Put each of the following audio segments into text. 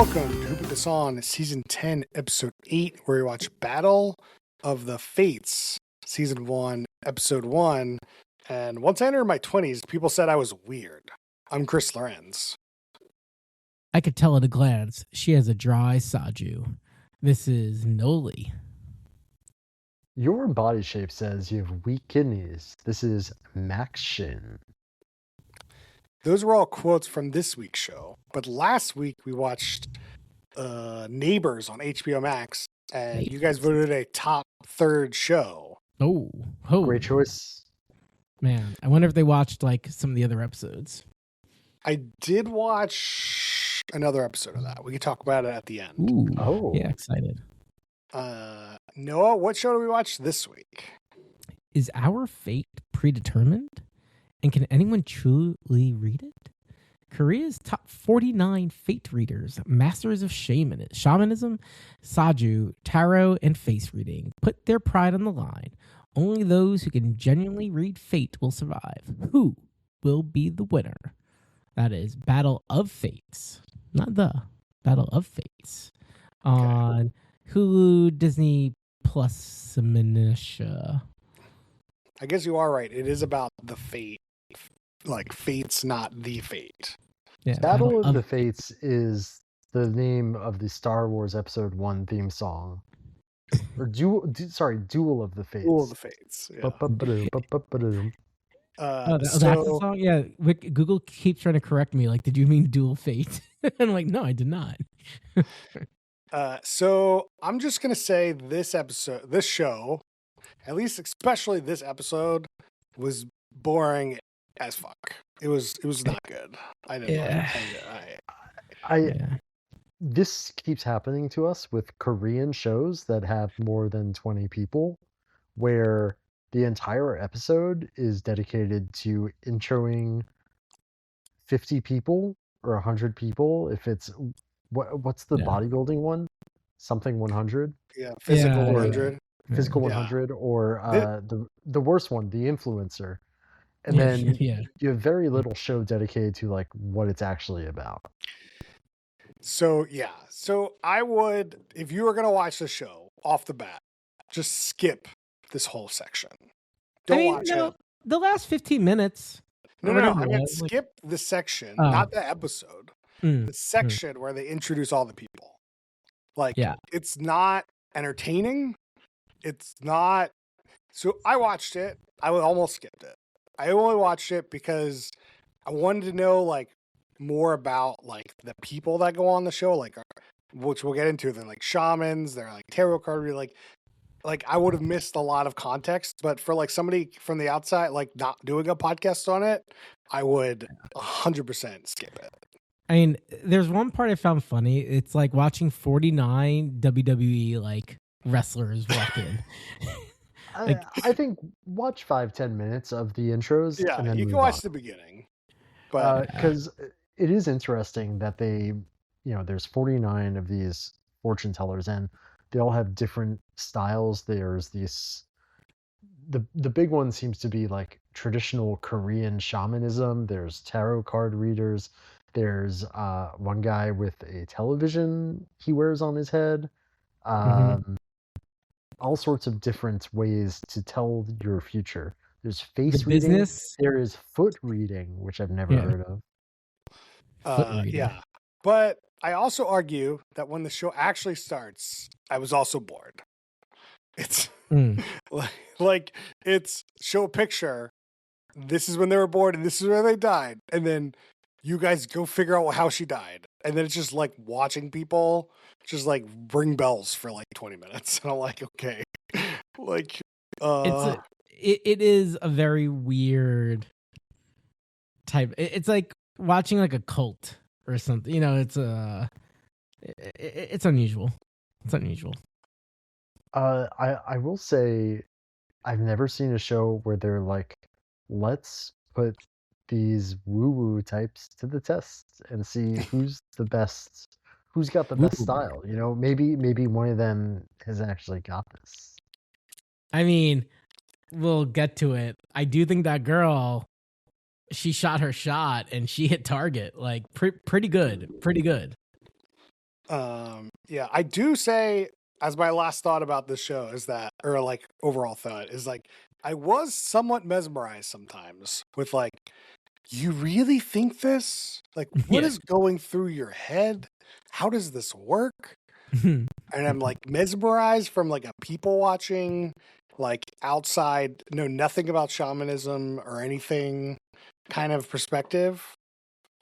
welcome to Who Put This On, Season 10, Episode 8, where we watch Battle of the Fates, Season 1, Episode 1. And once I entered my 20s, people said I was weird. I'm Chris Lorenz. I could tell at a glance she has a dry saju. This is Noli. Your body shape says you have weak kidneys. This is Max Shin. Those were all quotes from this week's show. But last week we watched Neighbors on HBO Max, and you guys voted a top third show. Oh, Great choice. Man, I wonder if they watched like some of the other episodes. I did watch another episode of that. We can talk about it at the end. Ooh, Oh. yeah, excited. Noah, what show do we watch this week? Is our fate predetermined? And can anyone truly read it? Korea's top 49 fate readers, masters of shamanism, saju, tarot, and face reading, put their pride on the line. Only those who can genuinely read fate will survive. Who will be the winner? That is Battle of Fates, not the Battle of Fates, on Hulu, Disney Plus, Minutia. I guess you are right. It is about the fate. Like, fate's not the fate. Yeah, Battle of the Fates is the name of the Star Wars Episode 1 theme song. Or Duel of the Fates. Duel of the Fates. Yeah. That's the song? Yeah, Google keeps trying to correct me. Like, did you mean Dual Fate? I'm like, no, I did not. So I'm just going to say this show, at least especially this episode, was boring as fuck. It was not good. I didn't like it. This keeps happening to us with Korean shows that have more than 20 people, where the entire episode is dedicated to introing 50 people or 100 people. If it's what's the bodybuilding one? Something 100? Yeah, physical 100. Physical 100, or the worst one, the influencer. And then you have very little show dedicated to like what it's actually about. So I would, if you were going to watch the show off the bat, just skip this whole section. Don't watch it. The last 15 minutes. No. I mean, skip the section, not the episode. The section where they introduce all the people. Like, it's not entertaining. It's not. So I watched it. I almost skipped it. I only watched it because I wanted to know like more about like the people that go on the show, like which we'll get into. They're like shamans. They're like tarot card readers. Like I would have missed a lot of context, but for like somebody from the outside, like not doing a podcast on it, I would 100% skip it. I mean, there's one part I found funny. It's like watching 49 WWE like wrestlers walk in. I think watch 5-10 minutes of the intros. Yeah, and then you can watch the beginning, but because it is interesting that there's 49 of these fortune tellers, and they all have different styles. There's the big one seems to be like traditional Korean shamanism. There's tarot card readers. There's one guy with a television he wears on his head. All sorts of different ways to tell your future. There's face reading. Business. There is foot reading, which I've never heard of. Yeah. But I also argue that when the show actually starts, I was also bored. It's like it's show a picture. This is when they were born and this is where they died. And then you guys go figure out how she died. And then it's just like watching people just like ring bells for like 20 minutes. And I'm like, okay. Like it is a very weird type. It's like watching like a cult or something. You know, it's unusual. It's unusual. I will say I've never seen a show where they're like, let's put these woo-woo types to the test and see who's the best, who's got the best style. You know, maybe one of them has actually got this. I mean, we'll get to it. I do think that girl, she shot her shot and she hit target. Like pretty good. Yeah, I do say, as my last thought about this show is that, or like overall thought is like, I was somewhat mesmerized sometimes with like, you really think this? Like, what is going through your head? How does this work? And I'm like mesmerized from like a people watching, like outside, know nothing about shamanism or anything kind of perspective,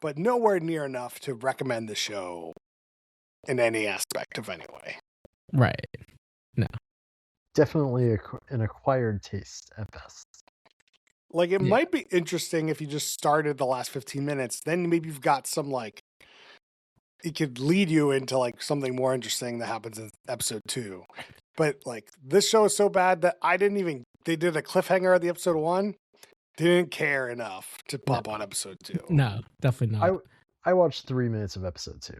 but nowhere near enough to recommend the show in any aspect of any way. Right. No. Definitely an acquired taste at best. Like, it might be interesting if you just started the last 15 minutes, then maybe you've got some, like, it could lead you into, like, something more interesting that happens in episode 2. But, like, this show is so bad that they did a cliffhanger at the episode 1, didn't care enough to pop on episode 2. No, definitely not. I watched 3 minutes of episode 2.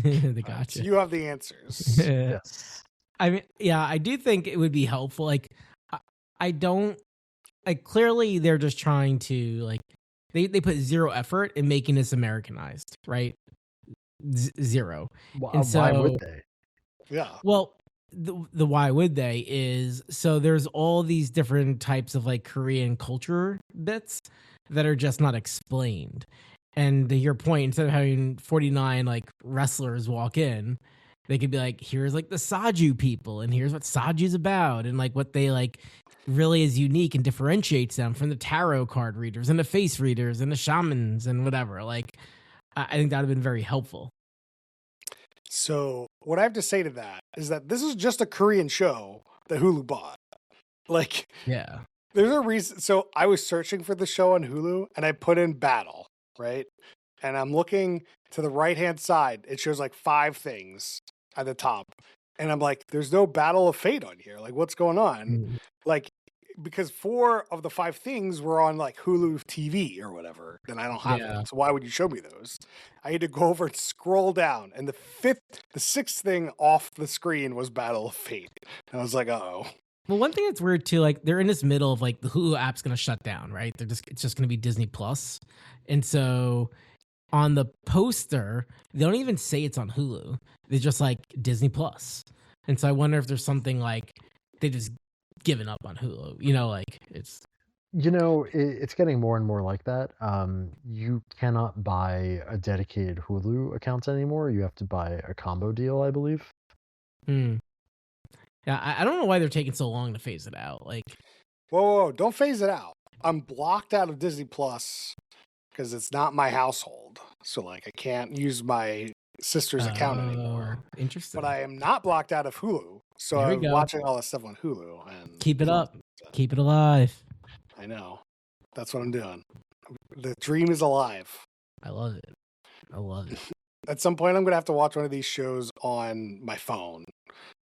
They got right, you. So you have the answers. Yes. I mean, yeah, I do think it would be helpful. Like, I don't, like, clearly they're just trying to, like, they put zero effort in making this Americanized, right? Zero. And so, why would they? Yeah. Well, the why would they is, so there's all these different types of like Korean culture bits that are just not explained. And to your point, instead of having 49 like wrestlers walk in, they could be like, here's like the Saju people, and here's what Saju's about, and like what they like really is unique and differentiates them from the tarot card readers and the face readers and the shamans and whatever. Like, I think that would have been very helpful. So what I have to say to that is that this is just a Korean show that Hulu bought. Like, yeah, there's a reason. So I was searching for the show on Hulu and I put in battle, right? And I'm looking to the right-hand side. It shows like 5 things at the top. And I'm like, there's no Battle of Fate on here. Like, what's going on? Like, because 4 of the 5 things were on like Hulu TV or whatever, then I don't have them. So why would you show me those? I had to go over and scroll down, and the 6th thing off the screen was Battle of Fate. And I was like, uh-oh. Well, one thing that's weird too, like they're in this middle of like the Hulu app's gonna shut down, right? It's just gonna be Disney Plus, and so on the poster they don't even say it's on Hulu. They're just like Disney Plus, and so I wonder if there's something like they just given up on Hulu. You know, like it's. You know, it's getting more and more like that. You cannot buy a dedicated Hulu account anymore. You have to buy a combo deal, I believe. Yeah, I don't know why they're taking so long to phase it out. Like, whoa, don't phase it out. I'm blocked out of Disney Plus because it's not my household. So, like, I can't use my sister's account anymore. Interesting. But I am not blocked out of Hulu. So I'm watching all this stuff on Hulu. And keep it up. Keep it alive. I know. That's what I'm doing. The dream is alive. I love it. I love it. At some point, I'm going to have to watch one of these shows on my phone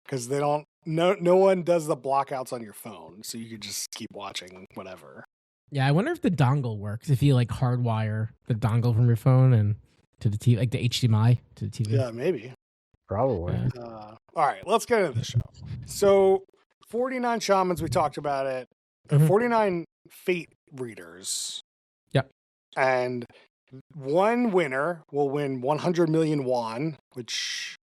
because they don't, no one does the blockouts on your phone. So you could just keep watching whatever. Yeah, I wonder if the dongle works. If you like hardwire the dongle from your phone and to the TV, like the HDMI to the TV. Yeah, maybe. Probably. Yeah. All right, let's get into the show. So 49 shamans, we talked about it. 49 fate readers. Yep. And one winner will win 100 million won, which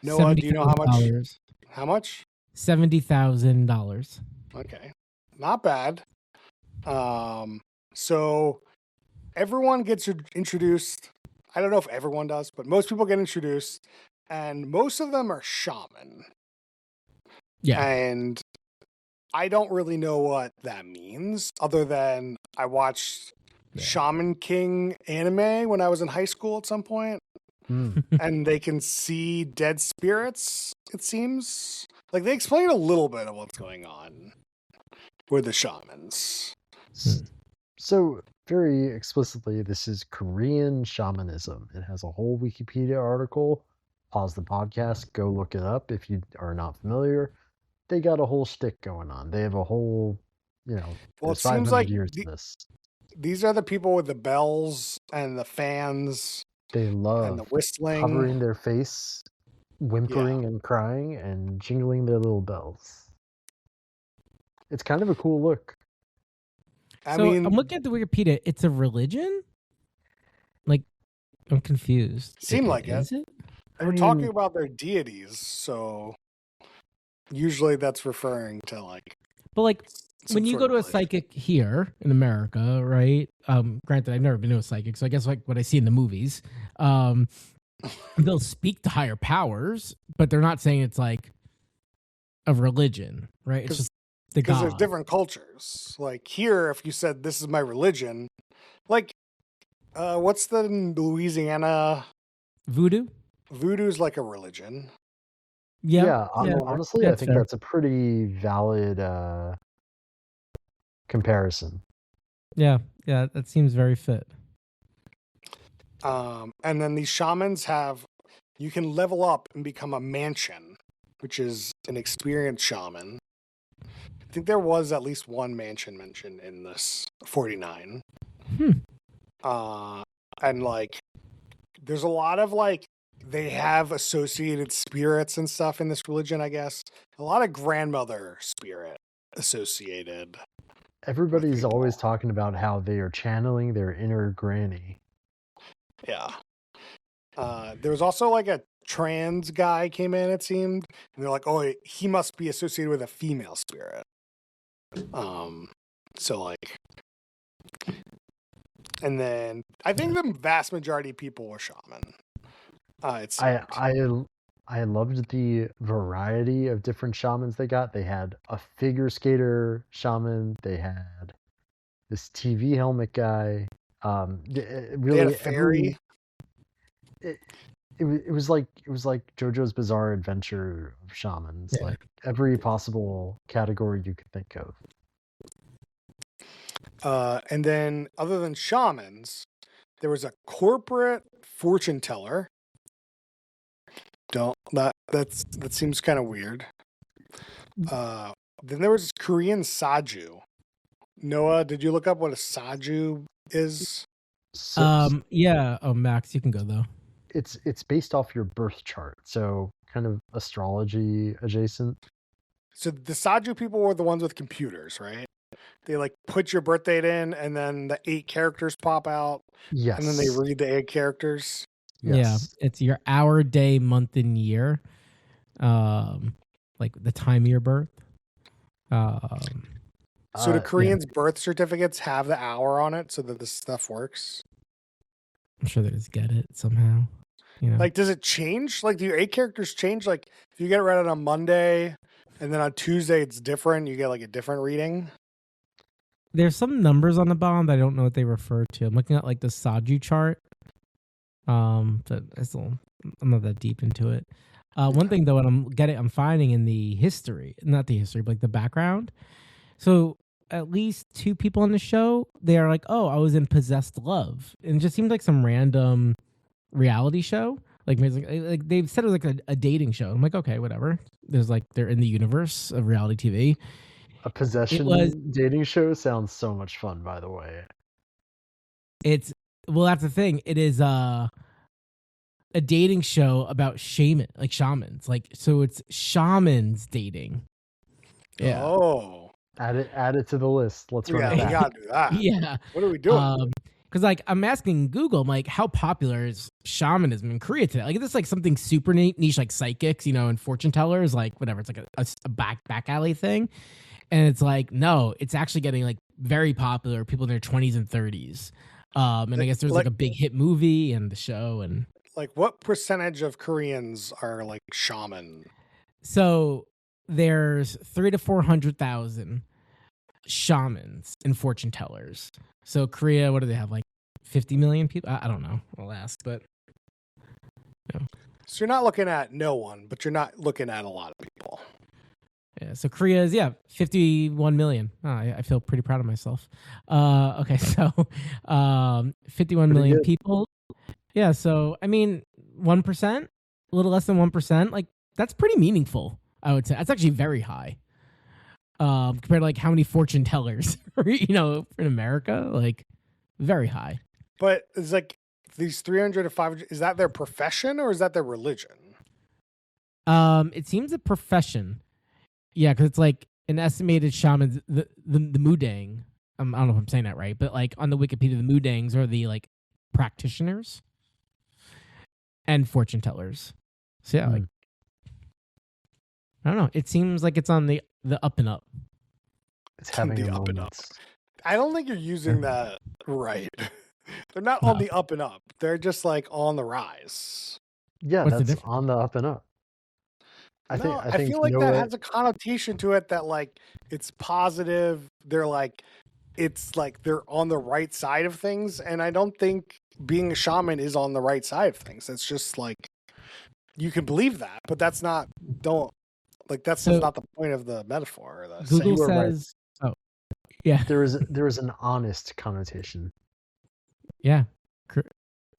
Noah, do you know how much? How much? $70,000. Okay. Not bad. So everyone gets introduced. I don't know if everyone does, but most people get introduced, and most of them are shaman. Yeah. And I don't really know what that means, other than I watched Shaman King anime when I was in high school at some point. And they can see dead spirits, it seems. Like, they explain a little bit of what's going on with the shamans. So, very explicitly, this is Korean shamanism. It has a whole Wikipedia article. Pause the podcast, go look it up if you are not familiar. They got a whole shtick going on. They have a whole, well, it seems like years of this. These are the people with the bells and the fans. They love and the whistling, covering their face, whimpering and crying, and jingling their little bells. It's kind of a cool look. I mean, I'm looking at the Wikipedia. It's a religion? Like, I'm confused. Seemed like is it? We're talking about their deities, so usually that's referring to like. But like when you go to a psychic here in America, right? Granted, I've never been to a psychic, so I guess like what I see in the movies, they'll speak to higher powers, but they're not saying it's like a religion, right? It's just the god. Because there's different cultures. Like here, if you said this is my religion, like what's the Louisiana voodoo? Voodoo's like a religion. Yeah. Honestly, I think that's a pretty valid comparison. Yeah, that seems very fit. And then these shamans you can level up and become a mansion, which is an experienced shaman. I think there was at least one mansion mentioned in this 49. And like, there's a lot of like, they have associated spirits and stuff in this religion, I guess. A lot of grandmother spirit associated. Everybody's always talking about how they are channeling their inner granny. Yeah. There was also like a trans guy came in, it seemed, and they're like, oh, he must be associated with a female spirit. So like, and then I think the vast majority of people were shaman. I loved the variety of different shamans they got. They had a figure skater shaman. They had this TV helmet guy. Really, they had a fairy. It was like JoJo's Bizarre Adventure of shamans. Yeah. Like every possible category you could think of. And then, other than shamans, there was a corporate fortune teller. That seems kind of weird. Then there was Korean saju. Noah, did you look up what a saju is? Yeah. Oh, Max, you can go though. It's based off your birth chart, so kind of astrology adjacent. So the saju people were the ones with computers, right? They like put your birth date in, and then the 8 characters pop out. Yes. And then they read the 8 characters. Yes. Yeah, it's your hour, day, month, and year, like the time of your birth. So do Koreans' birth certificates have the hour on it so that this stuff works? I'm sure they just get it somehow. You know? Like, does it change? Like, do your 8 characters change? Like, if you get it read on Monday, and then on Tuesday it's different, you get like a different reading? There's some numbers on the bottom that I don't know what they refer to. I'm looking at like the Saju chart. But I'm not that deep into it. One thing though, what I'm finding in the history, not the history, but like the background. So at least 2 people on the show, they are like, oh, I was in Possessed Love. And it just seemed like some random reality show. Like they've said it was like a dating show. I'm like, okay, whatever. There's like, they're in the universe of reality TV. A possession dating show sounds so much fun, by the way. That's the thing. It is a dating show about shamans. Like, so it's shamans dating. Yeah. Oh. Add it to the list. Let's run it back. We gotta do that. Yeah. What are we doing? Because like I'm asking Google, like, how popular is shamanism in Korea today? Like, is this like something super niche, like psychics, and fortune tellers, like whatever? It's like a back alley thing. And it's like, no, it's actually getting like very popular. People in their 20s and 30s. And I guess there's like a big hit movie and the show. And like, what percentage of Koreans are like shaman? So there's 300,000 to 400,000 shamans and fortune tellers. So Korea, what do they have? Like 50 million people? I don't know. I'll ask, but. No. So you're not looking at no one, but you're not looking at a lot of people. Yeah, so Korea is 51 million. Oh, I feel pretty proud of myself. Okay, so 51 million people. Yeah, so I mean 1%, a little less than 1%. Like that's pretty meaningful. I would say that's actually very high. Compared to like how many fortune tellers, in America, like very high. But it's like these 300 to 500. Is that their profession or is that their religion? It seems a profession. Yeah, because it's like an estimated shamans, the Mudang. I don't know if I'm saying that right, but like on the Wikipedia, the Mudangs are the like practitioners and fortune tellers. So yeah, like I don't know. It seems like it's on the up and up. It's having the a up moment. and up. I don't think you're using that right. They're not on the up and up. They're just like on the rise. Yeah, What's that's on the up and up. I think feel like Noah, that has a connotation to it that like it's positive. They're like it's like they're on the right side of things, and I don't think being a shaman is on the right side of things. It's just like you can believe that, but that's not that's not the point of the metaphor. Or the Google saying. says, "Oh, yeah, there is an honest connotation." Yeah,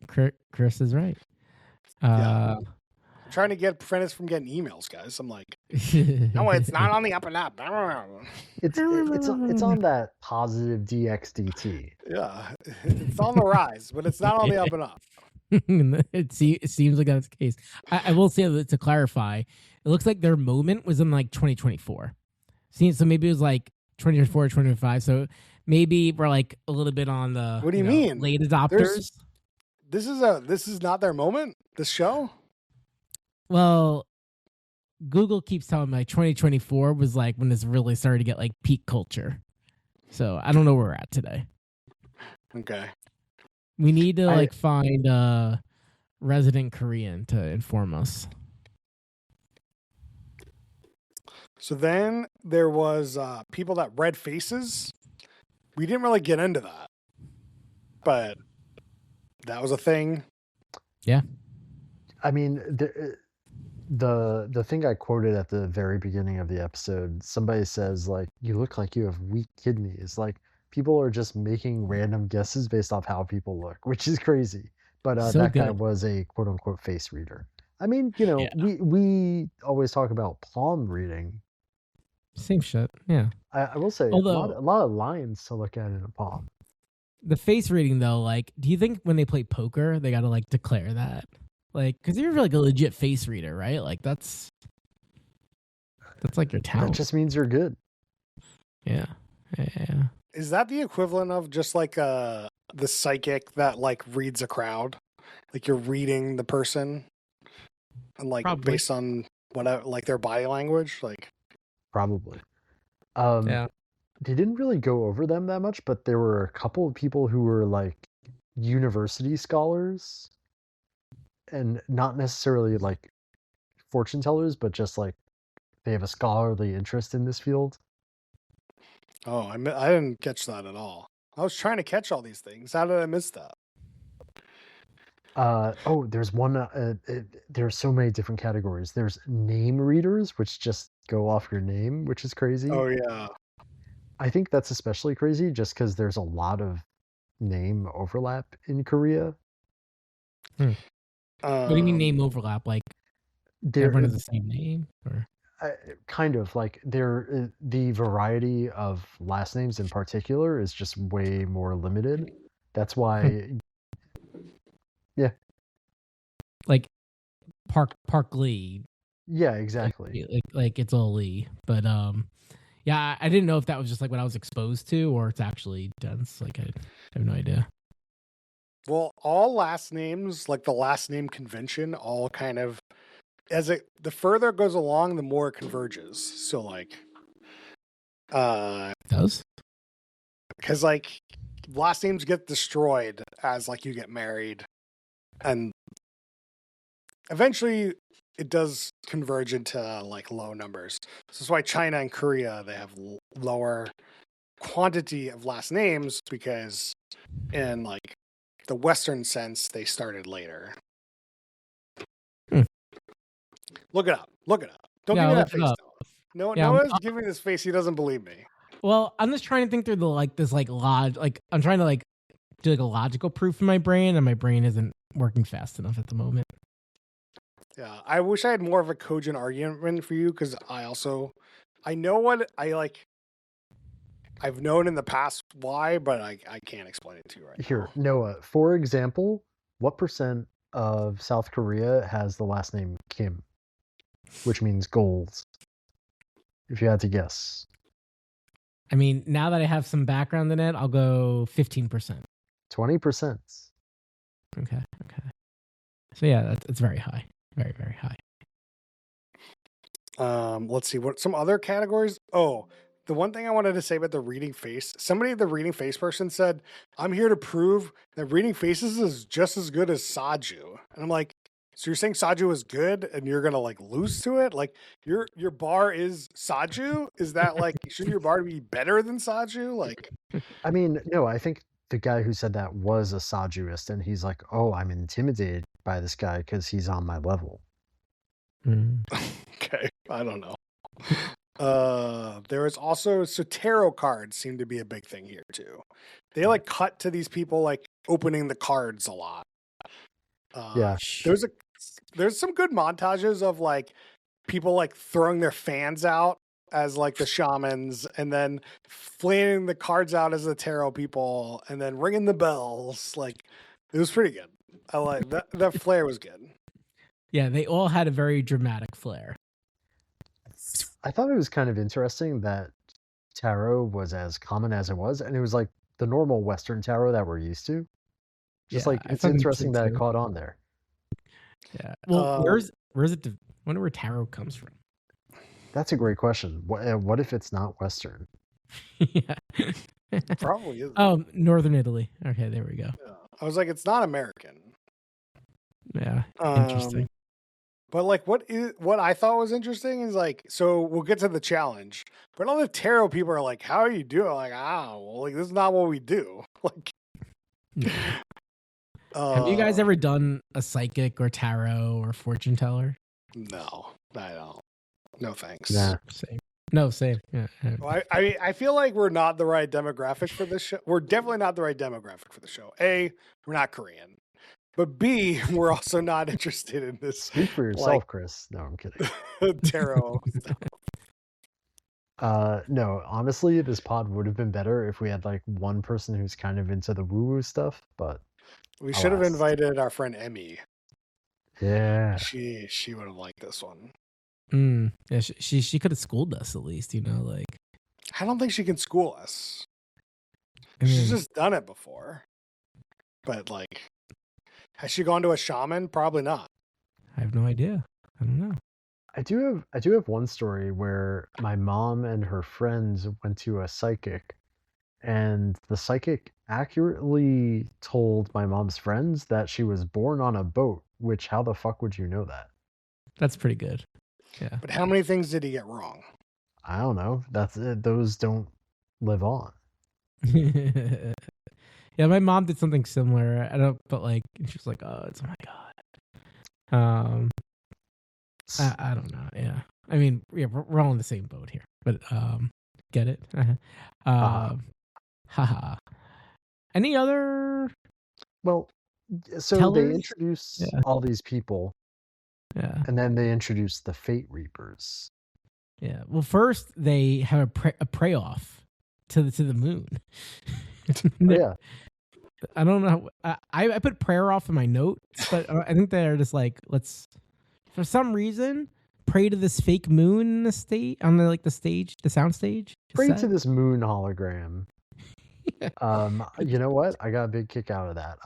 Chris is right. Yeah. I'm trying to get Prentice from getting emails, guys. I'm like, no, it's not on the up and up. It's on that positive DXDT. Yeah, it's on the rise, but it's not on the up and up. It seems like that's the case. I will say that to clarify, it looks like their moment was in like 2024. So maybe it was like 2024 or 2025. So maybe we're like a little bit on the what do you mean late adopters. This is not their moment. This show. Well, Google keeps telling me like 2024 was like when this really started to get like peak culture. So I don't know where we're at today. Okay. We need to find a resident Korean to inform us. So then there was people that read faces. We didn't really get into that, but that was a thing. Yeah. I mean, the thing I quoted at the very beginning of the episode, somebody says like, "You look like you have weak kidneys." Like people are just making random guesses based off how people look, which is crazy. But that guy was a quote unquote face reader. I mean, we always talk about palm reading. Same shit. Yeah. I will say a lot of lines to look at in a palm. The face reading though, like, do you think when they play poker, they got to like declare that? Like, because you're like a legit face reader, right? Like that's like your talent. That just means you're good. Yeah. Is that the equivalent of just like the psychic that like reads a crowd? Like you're reading the person, and like based on whatever, like their body language, like probably. Yeah. They didn't really go over them that much, but there were a couple of people who were like university scholars. And not necessarily like fortune tellers, but just like they have a scholarly interest in this field. Oh, I didn't catch that at all. I was trying to catch all these things. How did I miss that? There's one. There's so many different categories. There's name readers, which just go off your name, which is crazy. Oh yeah. I think that's especially crazy just because there's a lot of name overlap in Korea. What do you mean name overlap? Like everyone has the same name, or kind of like the variety of last names in particular is just way more limited. That's why, yeah, like Park Lee. Yeah, exactly. Like it's all Lee, but yeah, I didn't know if that was just like what I was exposed to, or it's actually dense. Like I have no idea. Well, all last names, like the last name convention, all kind of the further it goes along, the more it converges. So like, it does, because like last names get destroyed as like you get married, and eventually it does converge into like low numbers. So that's why China and Korea, they have lower quantity of last names, because in like the Western sense, they started later. Look it up. Don't give me that face. Noah's giving this face. He doesn't believe me. Well, I'm just trying to think through I'm trying to like do like a logical proof in my brain, and my brain isn't working fast enough at the moment. Yeah, I wish I had more of a cogent argument for you, because I know what I like. I've known in the past why, but I can't explain it to you right now. Here, Noah, for example, what % of South Korea has the last name Kim, which means gold? If you had to guess. I mean, now that I have some background in it, I'll go 15%. 20%. Okay. So yeah, it's very high. Very, very high. Let's see what some other categories. Oh, the one thing I wanted to say about the reading face, somebody, the reading face person said, I'm here to prove that reading faces is just as good as Saju. And I'm like, so you're saying Saju is good and you're going to like lose to it? Like your bar is Saju? Is that like, shouldn't your bar be better than Saju? Like, I mean, no, I think the guy who said that was a Sajuist, and he's like, oh, I'm intimidated by this guy because he's on my level. Okay, I don't know. There is also, so tarot cards seem to be a big thing here too. They like cut to these people like opening the cards a lot. Yeah. There's some good montages of like people like throwing their fans out as like the shamans, and then flailing the cards out as the tarot people, and then ringing the bells. Like it was pretty good. I like that. That flair was good. Yeah, they all had a very dramatic flair. I thought it was kind of interesting that tarot was as common as it was, and it was like the normal Western tarot that we're used to. Just like it's interesting that it caught on there. Yeah. Well, where's it? Wonder where tarot comes from. That's a great question. What if it's not Western? Yeah. Probably is. Oh, Northern Italy. Okay, there we go. Yeah. I was like, it's not American. Yeah. Interesting. But like, what I thought was interesting is like, so we'll get to the challenge, but all the tarot people are like, "How are you doing?" Like, well, like this is not what we do. Like, have you guys ever done a psychic or tarot or fortune teller? No, I don't. No thanks. Nah. Same. No, same. Yeah. Well, I feel like we're not the right demographic for this show. We're definitely not the right demographic for the show. A, we're not Korean. But B, we're also not interested in this. Speak for yourself, Chris. No, I'm kidding. Tarot. No, honestly, this pod would have been better if we had like one person who's kind of into the woo-woo stuff, but we should have invited our friend Emmy. Yeah. She would have liked this one. Yeah, she could have schooled us at least, you know, like. I don't think she can school us. She's just done it before. But like, has she gone to a shaman? Probably not. I have no idea. I don't know. I do have one story where my mom and her friends went to a psychic, and the psychic accurately told my mom's friends that she was born on a boat, which how the fuck would you know that? That's pretty good. Yeah. But how many things did he get wrong? I don't know. That's it. Those don't live on. Yeah, my mom did something similar. But like, she was like, "Oh, it's my god." I don't know. Yeah, I mean, yeah, we're all in the same boat here. But get it? Haha. Any other? Well, so tellers? They introduce all these people. Yeah, and then they introduce the Fate Reapers. Yeah. Well, first they have a pray off to the moon. Yeah. I don't know. I put prayer off in my notes, but I think they're just like, let's, for some reason, pray to this fake moon in the state on the stage, the sound stage. Pray to this moon hologram. You know what? I got a big kick out of that.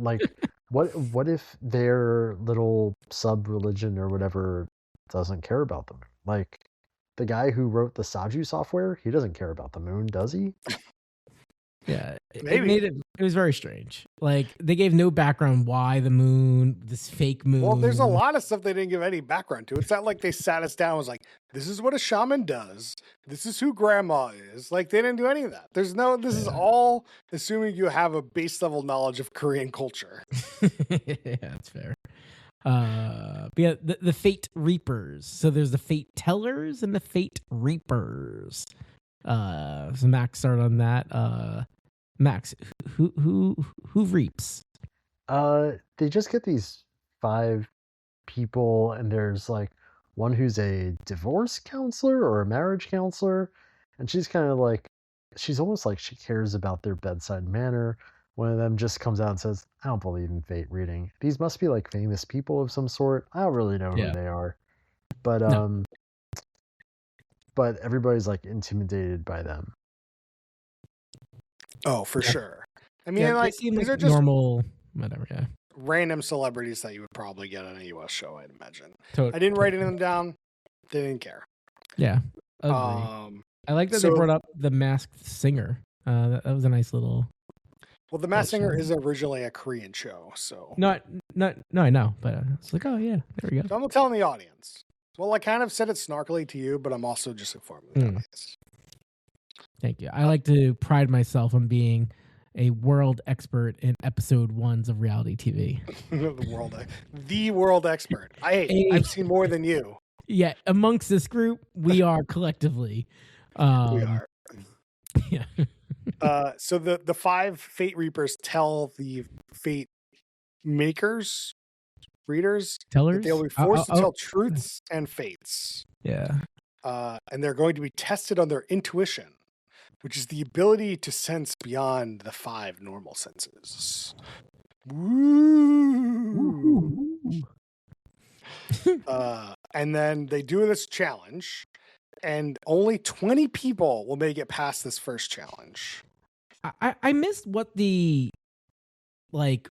Like, what if their little sub religion or whatever doesn't care about the moon? Like, the guy who wrote the Saju software, he doesn't care about the moon, does he? Yeah, maybe. It was very strange. Like, they gave no background why the moon, this fake moon. Well, there's a lot of stuff they didn't give any background to. It's not like they sat us down and was like, this is what a shaman does. This is who grandma is. Like, they didn't do any of that. This is all assuming you have a base level knowledge of Korean culture. Yeah, that's fair. But yeah, the Fate Reapers. So there's the Fate Tellers and the Fate Reapers. So Max, start on that. Max, who reaps? They just get these 5 people, and there's like one who's a divorce counselor or a marriage counselor, and she's kind of like, she's almost like she cares about their bedside manner. One of them just comes out and says, I don't believe in fate reading. These must be like famous people of some sort. I don't really know who they are. But No. But everybody's like intimidated by them. Oh, for sure. I mean, like, these are just normal, whatever, yeah. Random celebrities that you would probably get on a US show, I'd imagine. I didn't write any of them down. They didn't care. Yeah. Agree. I like that they brought up the Masked Singer. That was a nice little. Well, the Masked Singer is originally a Korean show, so. No, I know, but it's like, oh yeah, there we go. So I'm telling the audience. Well, I kind of said it snarkily to you, but I'm also just informing the audience. Thank you. I like to pride myself on being a world expert in episode 1s of reality TV. the world expert. I've seen more than you. Yeah, amongst this group, we are collectively. We are. Yeah. So the 5 Fate Reapers tell the Fate makers, readers, tellers, that they'll be forced to tell truths and fates. Yeah. And they're going to be tested on their intuition, which is the ability to sense beyond the 5 normal senses. Woo! And then they do this challenge, and only 20 people will make it past this first challenge. I missed what the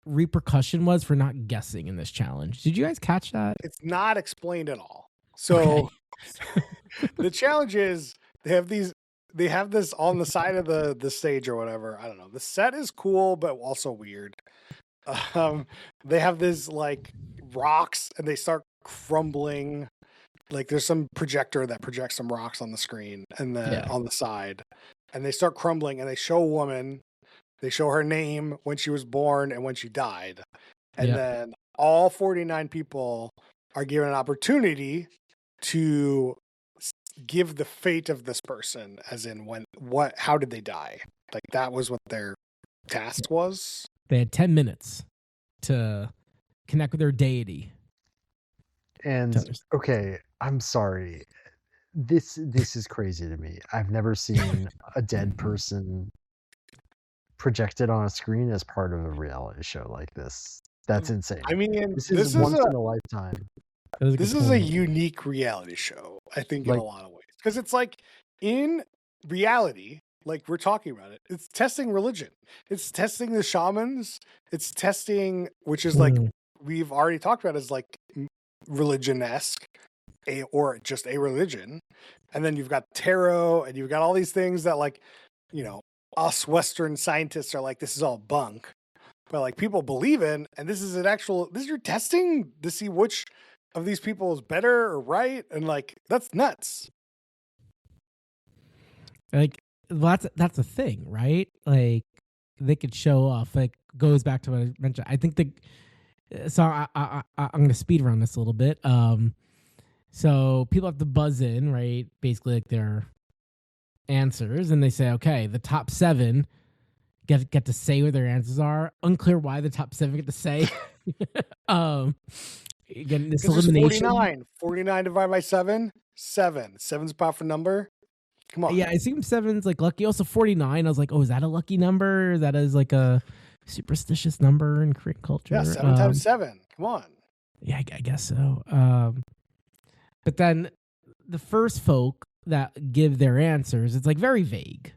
repercussion was for not guessing in this challenge. Did you guys catch that? It's not explained at all. So the challenge is they have this on the side of the stage or whatever. I don't know. The set is cool, but also weird. They have this rocks, and they start crumbling. There's some projector that projects some rocks on the screen and then on the side, and they start crumbling, and they show a woman. They show her name, when she was born, and when she died. And then all 49 people are given an opportunity to give the fate of this person, as in how did they die? That was what their task was. They had 10 minutes to connect with their deity. And okay, I'm sorry. This is crazy to me. I've never seen a dead person projected on a screen as part of a reality show like this. That's insane. I mean, this is once in a lifetime. This is a unique reality show, I think, in a lot of ways. Because it's in reality, we're talking about it, it's testing religion. It's testing the shamans. It's testing, which is we've already talked about, as religion-esque, or just a religion. And then you've got tarot, and you've got all these things that us Western scientists are this is all bunk, but people believe in, and this is you're testing to see which of these people is better or right, and that's nuts. That's a thing, right? They could show off. Goes back to what I mentioned. I think so I'm going to speed around this a little bit. So people have to buzz in, right? Basically, their answers, and they say, okay, the top 7 get to say what their answers are. Unclear why the top 7 get to say. Again, this elimination. 49 divided by 7. 7's a powerful number. Come on. Yeah, I assume 7's lucky. Also 49. I was like, oh, is that a lucky number? Is that a superstitious number in Korean culture? Yeah, 7 times 7. Come on. Yeah, I guess so. But then the first folk that give their answers, it's very vague.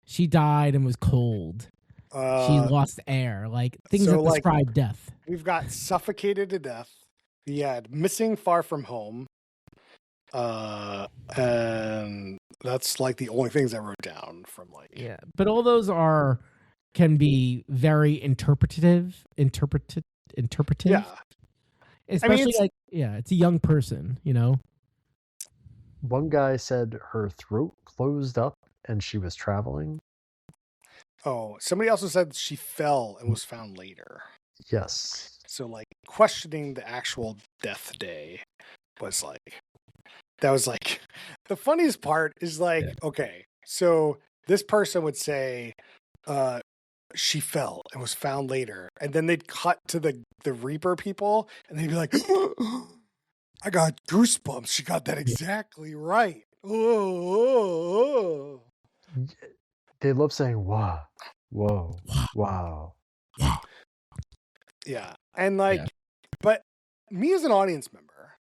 She died and was cold. She lost air. Things that describe death. We've got suffocated to death. We had missing far from home. And that's the only things I wrote down from Yeah, but all those can be very interpretive. Yeah. Especially it's a young person, One guy said her throat closed up and she was traveling. Oh, somebody also said she fell and was found later. Yes. So questioning the actual death day was that was the funniest part is okay, so this person would say she fell and was found later, and then they'd cut to the Reaper people, and they'd be like, I got goosebumps. She got that exactly right. Oh. They love saying wow, whoa, wow. Yeah. And but me as an audience member,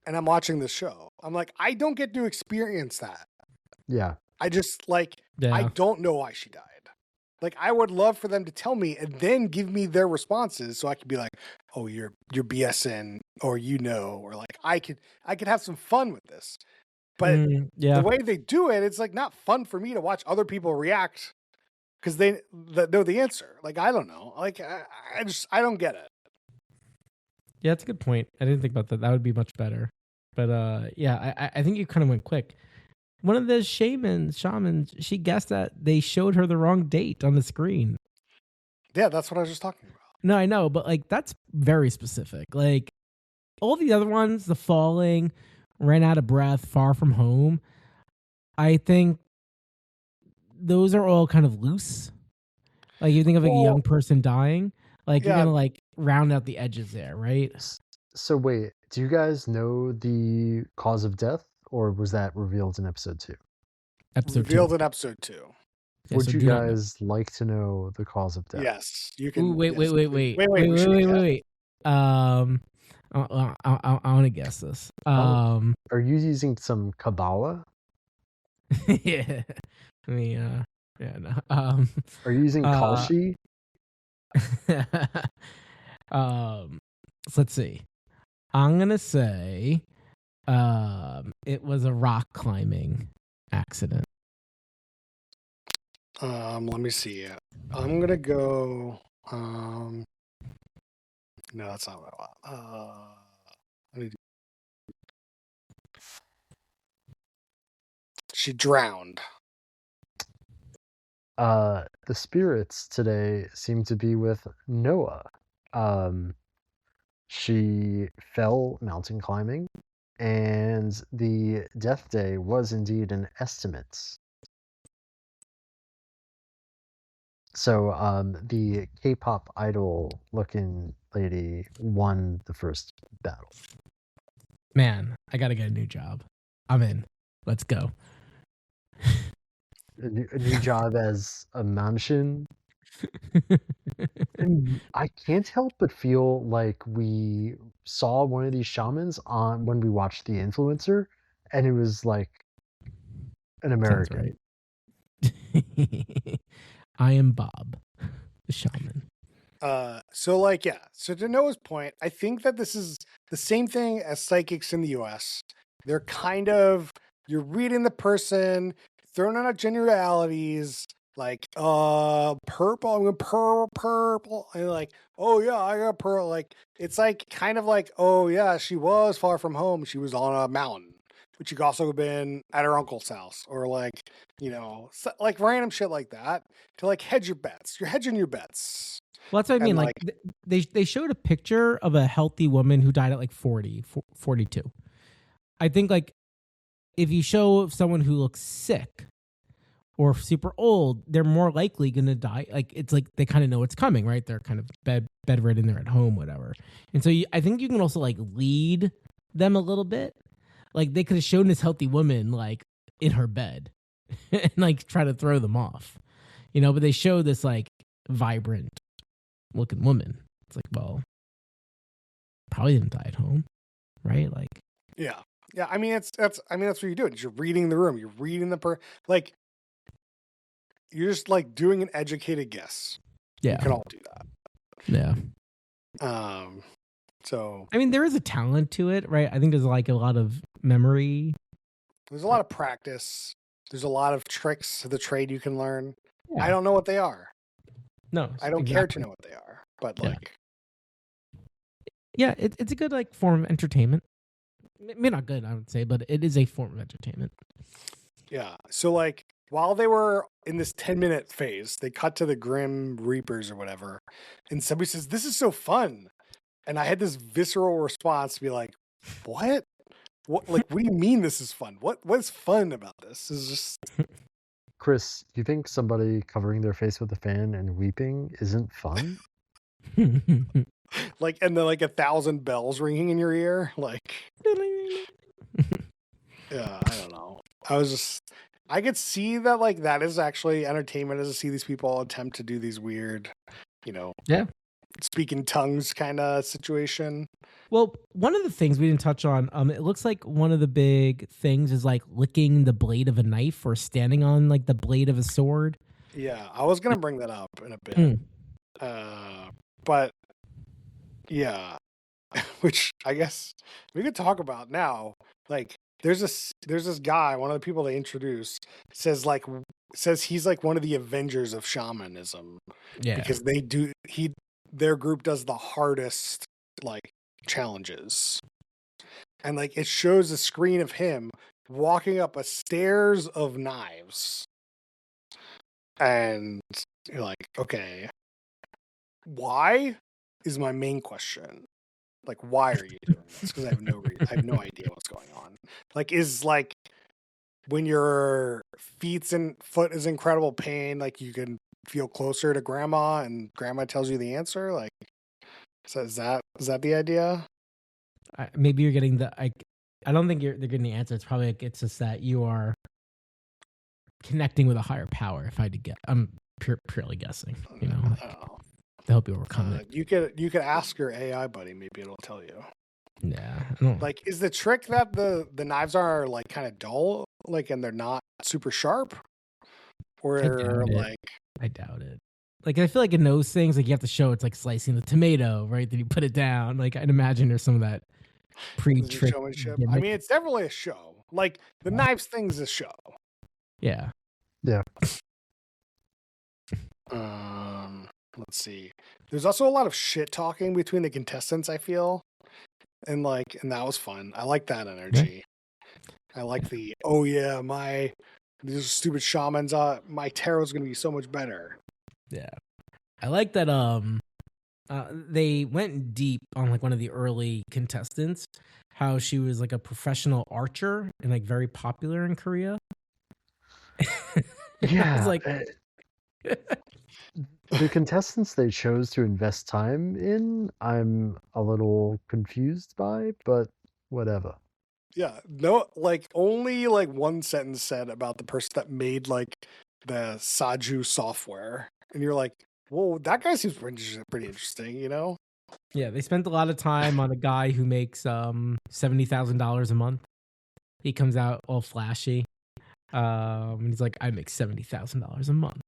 and I'm watching this show, I'm I don't get to experience that. Yeah. I just I don't know why she died. Like, I would love for them to tell me and then give me their responses so I could be like, oh, you're BSing, or or like I could have some fun with this. But the way they do it, it's like not fun for me to watch other people react because they know the answer. Like, I don't know. Like, I don't get it. Yeah, that's a good point. I didn't think about that. That would be much better. But yeah, I think you kind of went quick. One of the shamans, she guessed that they showed her the wrong date on the screen. Yeah, that's what I was just talking about. No, I know, but like that's very specific. Like all the other ones, the falling, ran out of breath, far from home, I think those are all kind of loose. Like you think of like a young person dying, like you're gonna like round out the edges there, right? So wait, do you guys know the cause of death, or was that revealed in episode 2? Revealed in episode 2. Yeah, Would you guys like to know the cause of death? Yes, you can. Ooh, wait. I want to guess this. Are you using some Kabbalah? Yeah. I mean, yeah, no. Are you using Kalshi? So let's see. I'm gonna say, it was a rock climbing accident. Let me see. I'm gonna go. No, that's not what I want. She drowned. The spirits today seem to be with Noah. She fell mountain climbing, and the death day was indeed an estimate. So the K-pop idol looking lady won the first battle. Man, I gotta get a new job. I'm in. Let's go. A new job as a mansion. And I can't help but feel like we saw one of these shamans on when we watched The Influencer, and it was like an American. Right. I am Bob, the shaman. So to Noah's point, I think that this is the same thing as psychics in the US. They're kind of, you're reading the person, throwing out generalities, like purple, I'm going purple, and like, oh yeah, I got purple. Like it's like kind of like, oh yeah, she was far from home, she was on a mountain, but she could also been at her uncle's house, or like, like random shit like that to like hedge your bets. You're hedging your bets. Well, that's what I mean. Like they showed a picture of a healthy woman who died at like 42. I think like if you show someone who looks sick or super old, they're more likely going to die. Like it's like they kind of know what's coming, right? They're kind of bedridden, they're at home, whatever. And so I think you can also like lead them a little bit. Like they could have shown this healthy woman like in her bed and like try to throw them off, but they show this like vibrant looking woman. It's like, well, probably didn't die at home, right? Like, yeah. I mean, that's what you're doing. You're reading the room. You're reading like, you're just like doing an educated guess. Yeah, you can all do that. Yeah. So I mean, there is a talent to it, right? I think there's like a lot of memory. There's a lot of practice. There's a lot of tricks to the trade you can learn. Yeah. I don't know what they are. No, I don't care to know what they are. But like, yeah, it's a good like form of entertainment. Maybe not good, I would say, but it is a form of entertainment. Yeah. So like, while they were in this 10-minute phase, they cut to the Grim Reapers or whatever, and somebody says, "This is so fun," and I had this visceral response to be like, "What? What? Like, what do you mean this is fun? What's fun about this? This is just." Chris, you think somebody covering their face with a fan and weeping isn't fun? Like, and then like 1,000 bells ringing in your ear, like. Yeah, I don't know. I could see that like that is actually entertainment, as to see these people attempt to do these weird, speak in tongues kind of situation. Well, one of the things we didn't touch on, it looks like one of the big things is like licking the blade of a knife or standing on like the blade of a sword. Yeah, I was gonna bring that up in a bit. But yeah, which I guess we could talk about now. Like, there's this guy, one of the people they introduced, says he's like one of the Avengers of shamanism. Yeah, because their group does the hardest like challenges, and like it shows a screen of him walking up a stairs of knives, and you're like, okay, why is my main question. Like, why are you doing this? Because I have no idea what's going on. Like, is like when your foot is incredible pain, like you can feel closer to grandma, and grandma tells you the answer. Like, so is that the idea? Maybe you're getting the. I don't think they're getting the answer. It's probably like it's just that you are connecting with a higher power. If I had to get, I'm purely guessing. You know, like, to help you overcome it. You could ask your AI buddy. Maybe it'll tell you. Yeah. Like, is the trick that the knives are like kind of dull, like, and they're not super sharp, or like? I doubt it. Like, I feel like in those things, like you have to show it's like slicing the tomato, right? Then you put it down. Like, I'd imagine there's some of that pre-trick. I mean, it's definitely a show. Like the knives thing's a show. Yeah. Yeah. Let's see. There's also a lot of shit talking between the contestants, I feel. And that was fun. I like that energy. Yeah. I like these stupid shamans, my tarot's gonna be so much better. Yeah. I like that they went deep on like one of the early contestants, how she was like a professional archer and like very popular in Korea. Yeah. It's like the contestants they chose to invest time in, I'm a little confused by, but whatever. Yeah, no, like only like one sentence said about the person that made like the Saju software, and you're like, whoa, that guy seems pretty interesting, you know? Yeah, they spent a lot of time on a guy who makes $70,000 a month. He comes out all flashy. And he's like, I make $70,000 a month.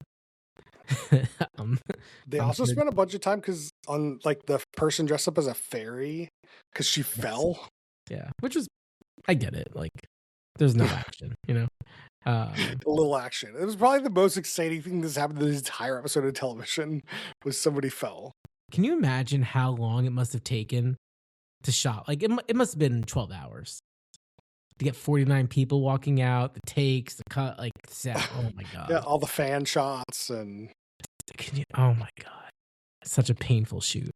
They also spent a bunch of time on like the person dressed up as a fairy because she fell. Yeah, which was, I get it. Like, there's no action, you know. A little action. It was probably the most exciting thing that's happened to this entire episode of television was somebody fell. Can you imagine how long it must have taken to shot? Like, it must have been 12 hours to get 49 people walking out, the takes, the cut, like, set. Oh my God. Yeah, all the fan shots and. Oh my God. It's such a painful shoot.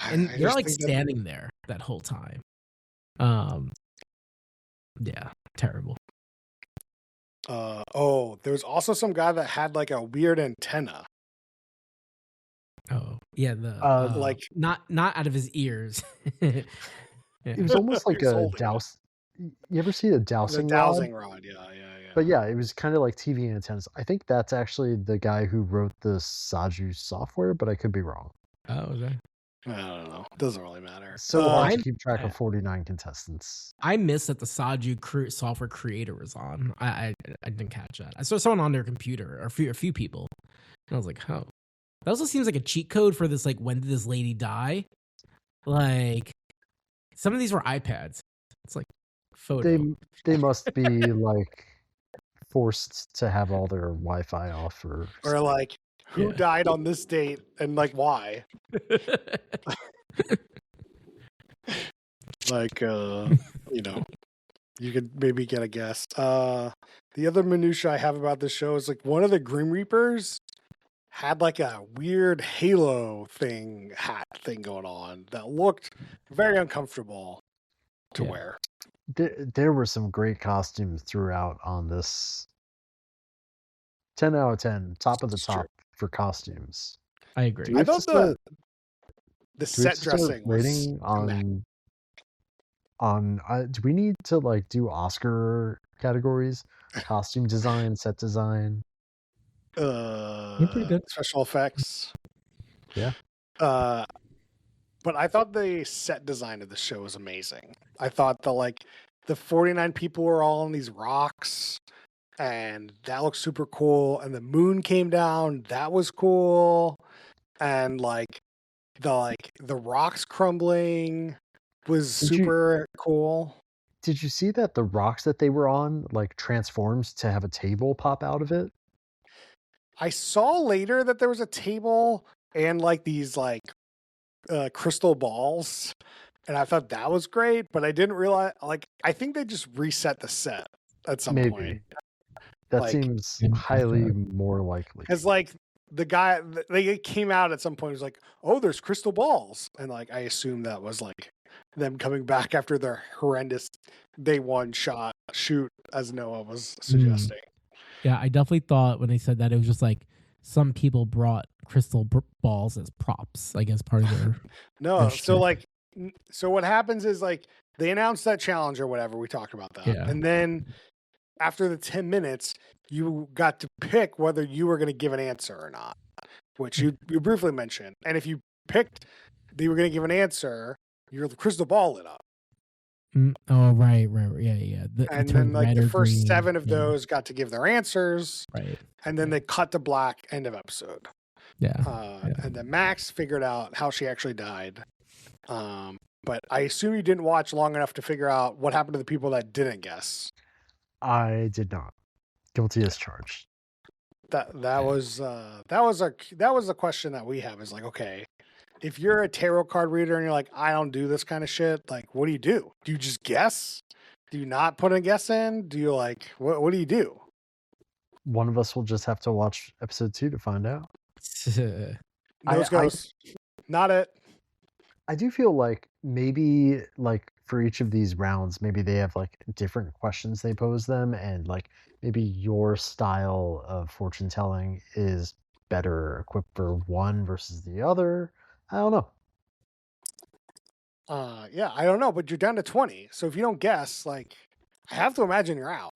And you're like standing there that whole time. Yeah, terrible. There's also some guy that had like a weird antenna. Oh yeah, like not out of his ears. Yeah. It was almost like a douse. You ever see a dowsing rod? Yeah. But yeah, it was kind of like TV antennas. I think that's actually the guy who wrote the Saju software, but I could be wrong. Oh, okay. I don't know. Doesn't really matter. So hard to keep track of 49 contestants. I missed that the Saju software creator was on. I didn't catch that. I saw someone on their computer, or a few people, and I was like, oh. That also seems like a cheat code for this, like, when did this lady die? Like, some of these were iPads. It's like, photo. They must be, like, forced to have all their Wi-Fi off. Or like, who died on this date and, like, why? Like, you know, you could maybe get a guess. The other minutia I have about this show is, like, one of the Grim Reapers had like a weird halo hat thing going on that looked very uncomfortable to wear. There were some great costumes throughout on this. 10 out of 10, top of the top for costumes. I agree. I thought the set dressing rating on do we need to like do Oscar categories? Costume design, set design. You're pretty good. Special effects. Yeah. But I thought the set design of the show was amazing. I thought the 49 people were all on these rocks, and that looks super cool. And the moon came down, that was cool. And the rocks crumbling was super cool. Did you see that the rocks that they were on transforms to have a table pop out of it? I saw later that there was a table and these crystal balls, and I thought that was great, but I didn't realize I think they just reset the set at some point. That seems highly more likely. Because the guy, they came out at some point, was like, "Oh, there's crystal balls," and I assume that was them coming back after their horrendous day one shoot, as Noah was suggesting. Yeah, I definitely thought when they said that it was just some people brought crystal balls as props, I guess, part of their. No, so what happens is they announced that challenge or whatever. We talked about that, and then after the 10 minutes, you got to pick whether you were going to give an answer or not, which you briefly mentioned. And if you picked that you were going to give an answer, your crystal ball lit up. Oh, right. Yeah. And then the first 7 of those got to give their answers. Right. And then they cut to black, end of episode. Yeah. And then Max figured out how she actually died. But I assume you didn't watch long enough to figure out what happened to the people that didn't guess. I did not. Guilty as charged. That was a question that we have is okay, if you're a tarot card reader and you're like, I don't do this kind of shit, what do you do? Do you just guess? Do you not put a guess in? Do you what do you do? One of us will just have to watch episode 2 to find out. Nose goes, not it. I do feel maybe for each of these rounds, maybe they have different questions they pose them, and maybe your style of fortune telling is better equipped for one versus the other. I don't know. Yeah, I don't know, but you're down to 20. So if you don't guess, I have to imagine you're out.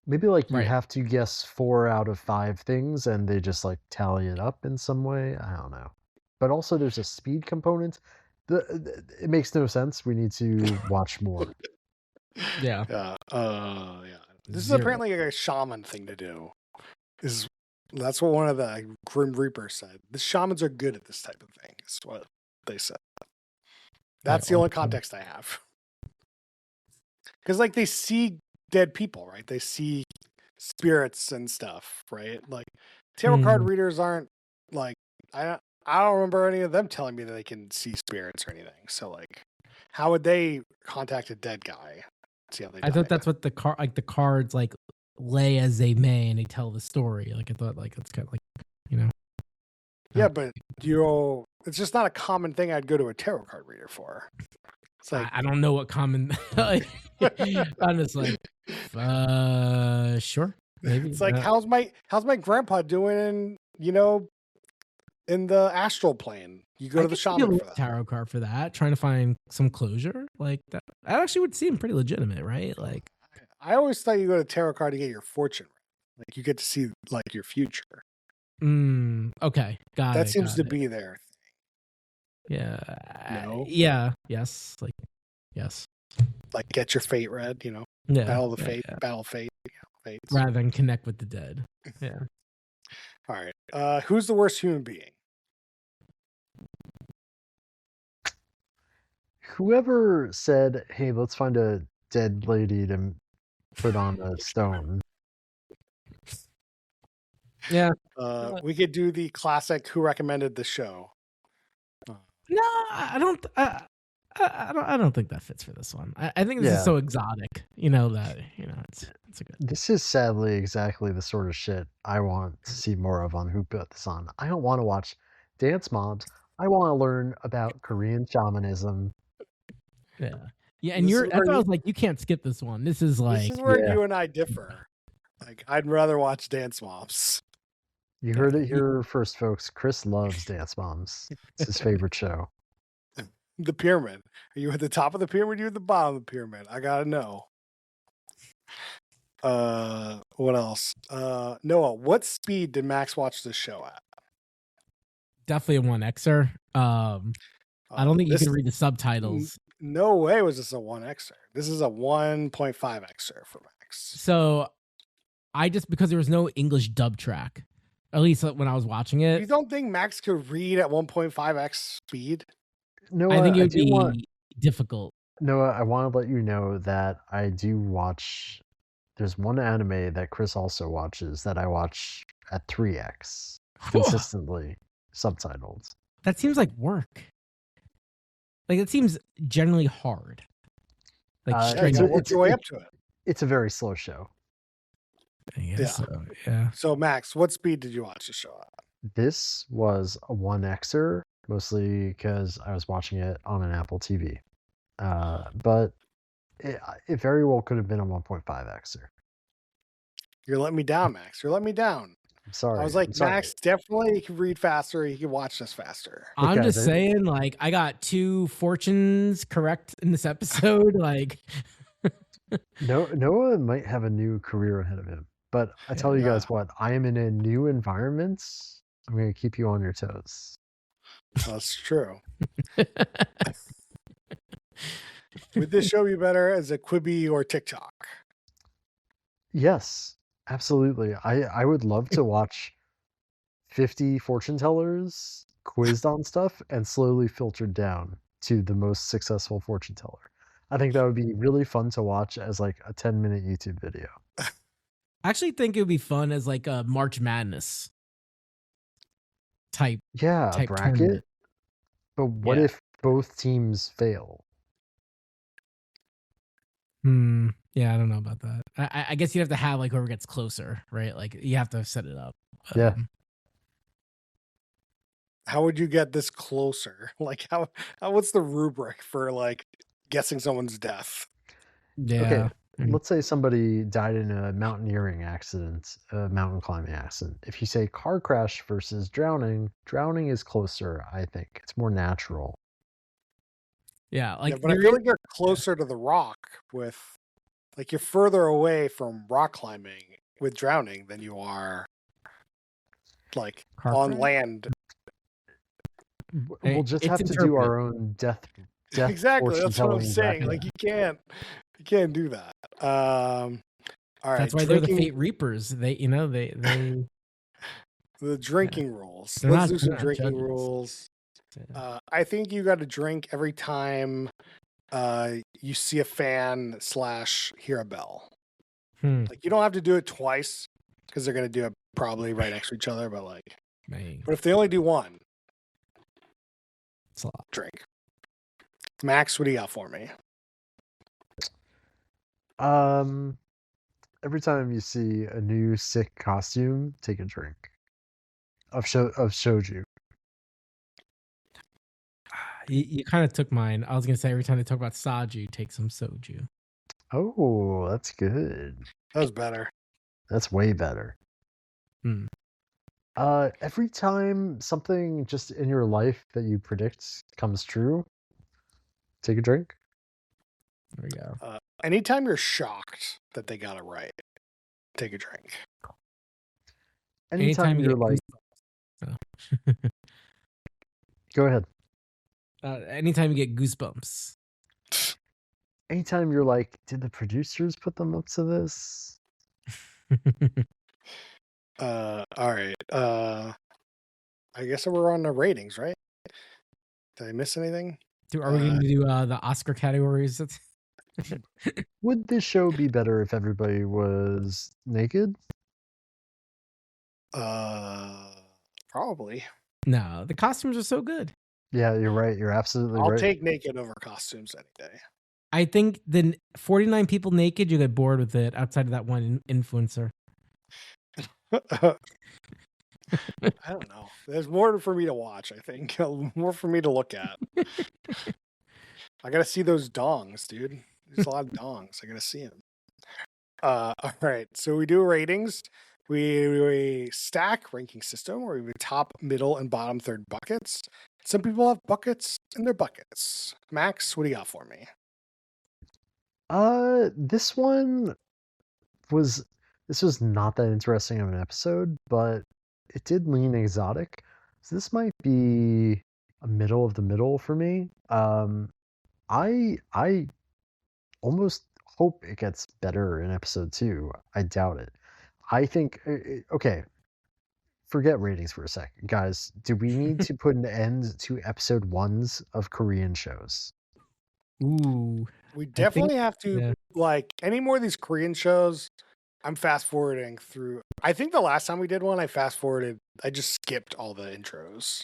Maybe you have to guess 4 out of 5 things and they just tally it up in some way. I don't know. But also there's a speed component. It makes no sense. We need to watch more. Yeah. Yeah. This is apparently a shaman thing to do. That's what one of the Grim Reapers said. The shamans are good at this type of thing. Is what they said. That's the only context I have. Because they see dead people, right? They see spirits and stuff, right? Tarot card readers aren't I don't remember any of them telling me that they can see spirits or anything. So how would they contact a dead guy? See how they I thought that's what the cards lay as they may, and they tell the story. I thought it's kind of Yeah, but it's just not a common thing I'd go to a tarot card reader for. It's I don't know what common. Honestly, sure, maybe. It's how's my grandpa doing? In the astral plane, you go to the shaman for that. Tarot card for that, trying to find some closure that. That actually would seem pretty legitimate, right? I always thought you go to tarot card to get your fortune. You get to see your future. Okay, got it. That seems to be there. Yeah. No. Yeah. Yes. Yes. Get your fate read. Yeah. Battle of the fate. Battle of fate. Fates. Rather than connect with the dead. Yeah. All right. Who's the worst human being? Whoever said, "Hey, let's find a dead lady to put on a stone." Yeah. We could do the classic "Who recommended the show?" No, I don't. I don't think that fits for this one. I think this is so exotic. It's a good. This is sadly exactly the sort of shit I want to see more of on Who Put This On. I don't want to watch dance mobs. I want to learn about Korean shamanism. Yeah, and that's why I was like, you can't skip this one. This is where you and I differ. I'd rather watch dance mobs. You heard it here first, folks. Chris loves Dance Moms. It's his favorite show. The pyramid. Are you at the top of the pyramid? Or are you at the bottom of the pyramid? I gotta know. What else? Noah, what speed did Max watch this show at? Definitely a 1xer. I don't think you can read the subtitles. No way was this a 1xer. This is a 1.5xer for Max. So because there was no English dub track, at least when I was watching it. You don't think Max could read at 1.5x speed? No, I think it would be difficult. Noah, I want to let you know that I do watch. There's one anime that Chris also watches that I watch at 3x consistently, subtitled. That seems like work. Like, it seems generally hard. Like, work your way up to it. It's a very slow show. I guess so, yeah. So, Max, what speed did you watch the show at? This was a 1xer, mostly because I was watching it on an Apple TV. But it very well could have been a 1.5xer. You're letting me down, Max. You're letting me down. I'm sorry. I was like, Max, definitely he can read faster. He can watch this faster. I'm just saying, like, I got 2 fortunes correct in this episode. Like, Noah might have a new career ahead of him. But I tell you guys what, I am in a new environment. I'm going to keep you on your toes. That's true. Would this show be better as a Quibi or TikTok? Yes, absolutely. I would love to watch 50 fortune tellers quizzed on stuff and slowly filtered down to the most successful fortune teller. I think that would be really fun to watch as like a 10-minute YouTube video. I actually think it would be fun as like a March Madness type. Type bracket. Tournament. But what if both teams fail? Yeah, I don't know about that. I guess you'd have to have like whoever gets closer, right? Like you have to set it up. Yeah. How would you get this closer? Like how what's the rubric for like guessing someone's death? Yeah. Okay. Let's say somebody died in a mountaineering accident, a mountain climbing accident. If you say car crash versus drowning, drowning is closer, I think. It's more natural. Yeah, like but I feel like you're closer to the rock with like you're further away from rock climbing with drowning than you are like on land. We'll just have to do our own death exactly. That's what I'm saying. Like you can't do that. All right. That's why they're the Fate Reapers. They the drinking rules. Let's do some drinking rules. I think you got to drink every time you see a fan / hear a bell. Like you don't have to do it twice because they're gonna do it probably right next to each other. But like, but if they only do one, it's a lot. Drink. Max, what do you got for me? Every time you see a new sick costume, take a drink of shoju. You kind of took mine. I was gonna say every time they talk about saju, take some soju. Oh, that's good. That was better. That's way better. Every time something just in your life that you predict comes true, take a drink. There we go. Anytime you're shocked that they got it right, take a drink. Anytime you're like, go ahead. Anytime you get goosebumps. Anytime you're like, did the producers put them up to this? All right. I guess we're on the ratings, right? Did I miss anything? Are we going to do the Oscar categories? Would this show be better if everybody was naked? Probably. No, the costumes are so good. Yeah, you're right. You're absolutely right. I'll take naked over costumes any day. I think the 49 people naked, you get bored with it outside of that one influencer. I don't know. There's more for me to watch, I think. More for me to look at. I got to see those dongs, dude. There's a lot of dongs. I got to see them. All right. So we do ratings. We stack ranking system where we have top, middle, and bottom third buckets. Some people have buckets in their buckets. Max, what do you got for me? This one was not that interesting of an episode, but it did lean exotic. So this might be a middle of the middle for me. I almost hope it gets better in episode 2. I doubt it. I think okay, forget ratings for a second, guys. Do we need to put an end to episode ones of Korean shows? Ooh, we definitely have to like any more of these Korean shows. I'm fast forwarding through. I think the last time we did one, I fast forwarded. I just skipped all the intros.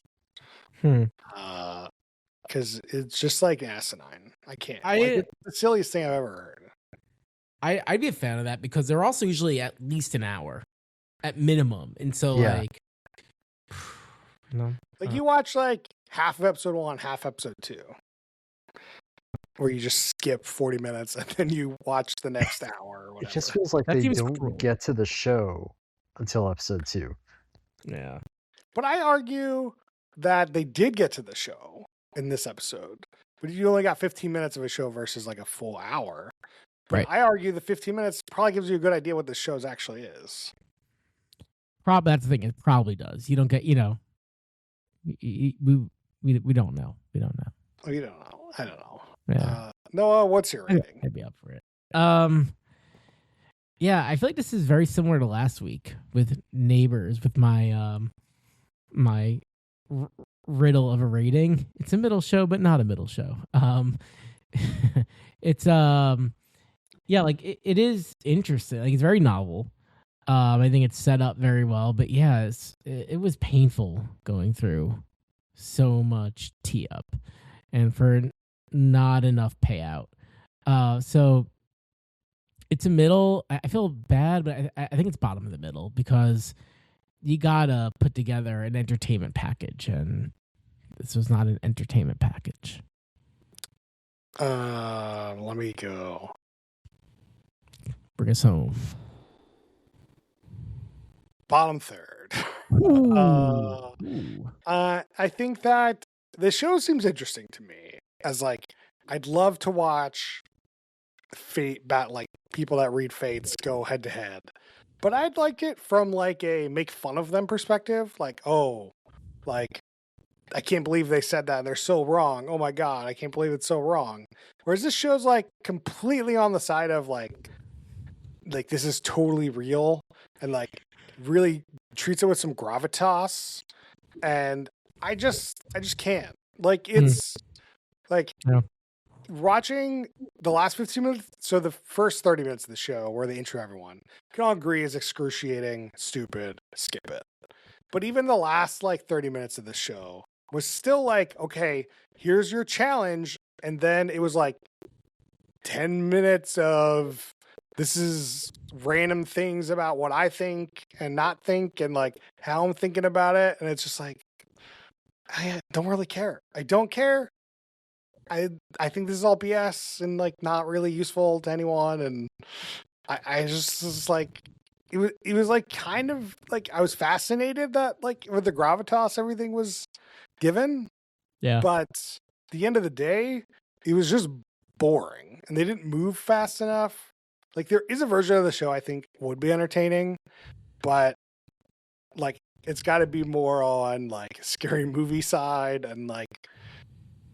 Because it's just like asinine. I can't. It's the silliest thing I've ever heard. I'd be a fan of that because they're also usually at least an hour, at minimum, and so like, you watch like half of episode 1, half episode 2, where you just skip 40 minutes and then you watch the next hour or whatever. It just feels like they don't get to the show until episode 2. Yeah, but I argue that they did get to the show in this episode, but you only got 15 minutes of a show versus like a full hour. But I argue the 15 minutes probably gives you a good idea what the show actually is. Probably that's the thing. It probably does. You don't get, we don't know. We don't know. Oh, you don't know. I don't know. Yeah. Noah, what's your rating? I'd be up for it. Yeah, I feel like this is very similar to last week with Neighbors, with my my riddle of a rating. It's a middle show, but not a middle show. It's yeah, like it is interesting. Like it's very novel. I think it's set up very well, but yeah, it was painful going through so much tee up and for not enough payout. So it's a middle. I feel bad, but I think it's bottom of the middle because you gotta put together an entertainment package, and this was not an entertainment package. Let me go. Bring us home. Bottom third. I think that the show seems interesting to me. As like, I'd love to watch like people that read Fates go head to head, but I'd like it from like a make fun of them perspective. Like, oh, like I can't believe they said that and they're so wrong. Oh my god, I can't believe it's so wrong. Whereas this show's like completely on the side of like this is totally real and like really treats it with some gravitas, and I just can't. Like it's like watching the last 15 minutes. So the first 30 minutes of the show where they intro everyone, can all agree is excruciating, stupid, skip it. But even the last like 30 minutes of the show was still like, okay, here's your challenge. And then it was like 10 minutes of this is random things about what I think and not think and like how I'm thinking about it. And it's just like, I don't really care. I don't care. I think this is all BS and like not really useful to anyone. And I just was like, it was like kind of like I was fascinated that like with the gravitas everything was given. Yeah. But at the end of the day, it was just boring and they didn't move fast enough. Like there is a version of the show I think would be entertaining, but like it's got to be more on like scary movie side and like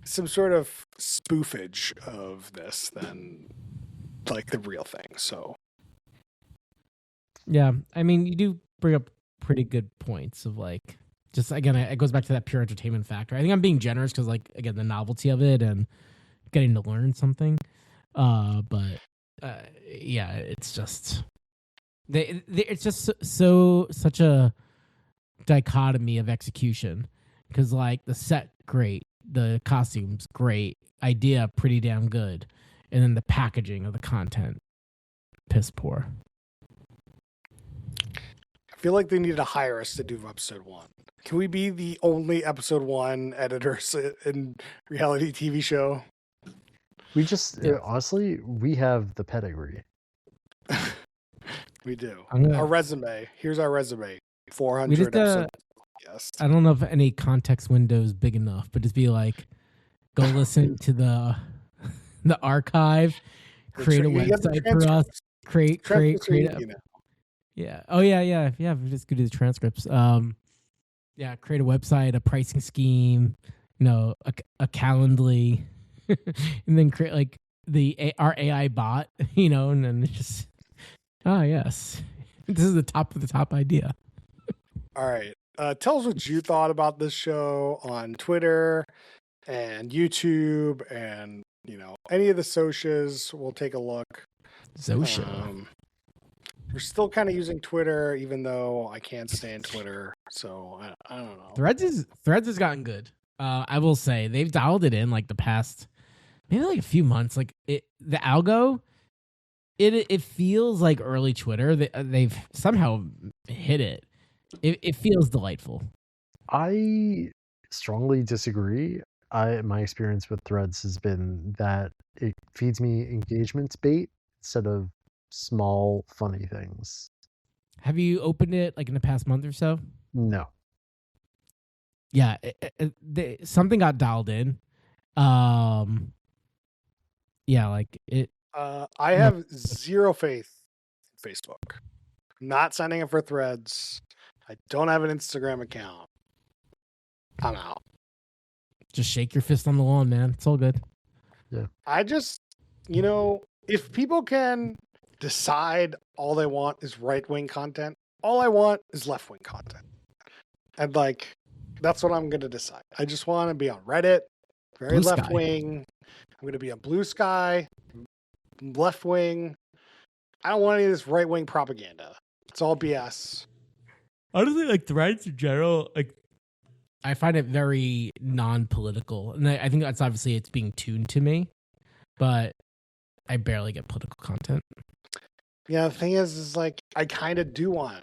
some sort of spoofage of this than like the real thing. So yeah, I mean, you do bring up pretty good points of like, just again, it goes back to that pure entertainment factor. I think I'm being generous because like, again, the novelty of it and getting to learn something. But yeah, it's just, it's just such a dichotomy of execution because like the set, great. The costumes, great. Idea, pretty damn good. And then the packaging of the content, piss poor. I feel like they need to hire us to do episode 1. Can we be the only episode 1 editors in reality TV show? We just, honestly, we have the pedigree. We do. Our resume. Here's our resume. 400 episodes. Yes. I don't know if any context window is big enough, but just be like, go listen to the archive, create a website for us, create. Yeah. Oh yeah. Yeah. We just go do the transcripts. Yeah. Create a website, a pricing scheme, a Calendly, and then create like our AI bot, and then it's just, yes. This is the top of the top idea. All right. Tell us what you thought about this show on Twitter and YouTube and, any of the socials. We'll take a look. We're still kind of using Twitter, even though I can't stand Twitter. So I don't know. Threads has gotten good. I will say they've dialed it in like the past, maybe like a few months. Like the algo, it feels like early Twitter. They've somehow hit it. It feels delightful. I strongly disagree. My experience with Threads has been that it feeds me engagement bait instead of small funny things. Have you opened it like in the past month or so? No. Yeah, something got dialed in. Yeah, like it. I have zero faith in Facebook. I'm not signing up for Threads. I don't have an Instagram account. I'm out. Just shake your fist on the lawn, man. It's all good. Yeah. I just, if people can decide all they want is right-wing content, all I want is left-wing content. And that's what I'm going to decide. I just want to be on Reddit, very left-wing. I'm going to be on Blue Sky, left-wing. I don't want any of this right-wing propaganda. It's all BS. Honestly, like Threads in general, like I find it very non-political. And I think that's obviously it's being tuned to me, but I barely get political content. Yeah, the thing is like I kind of do want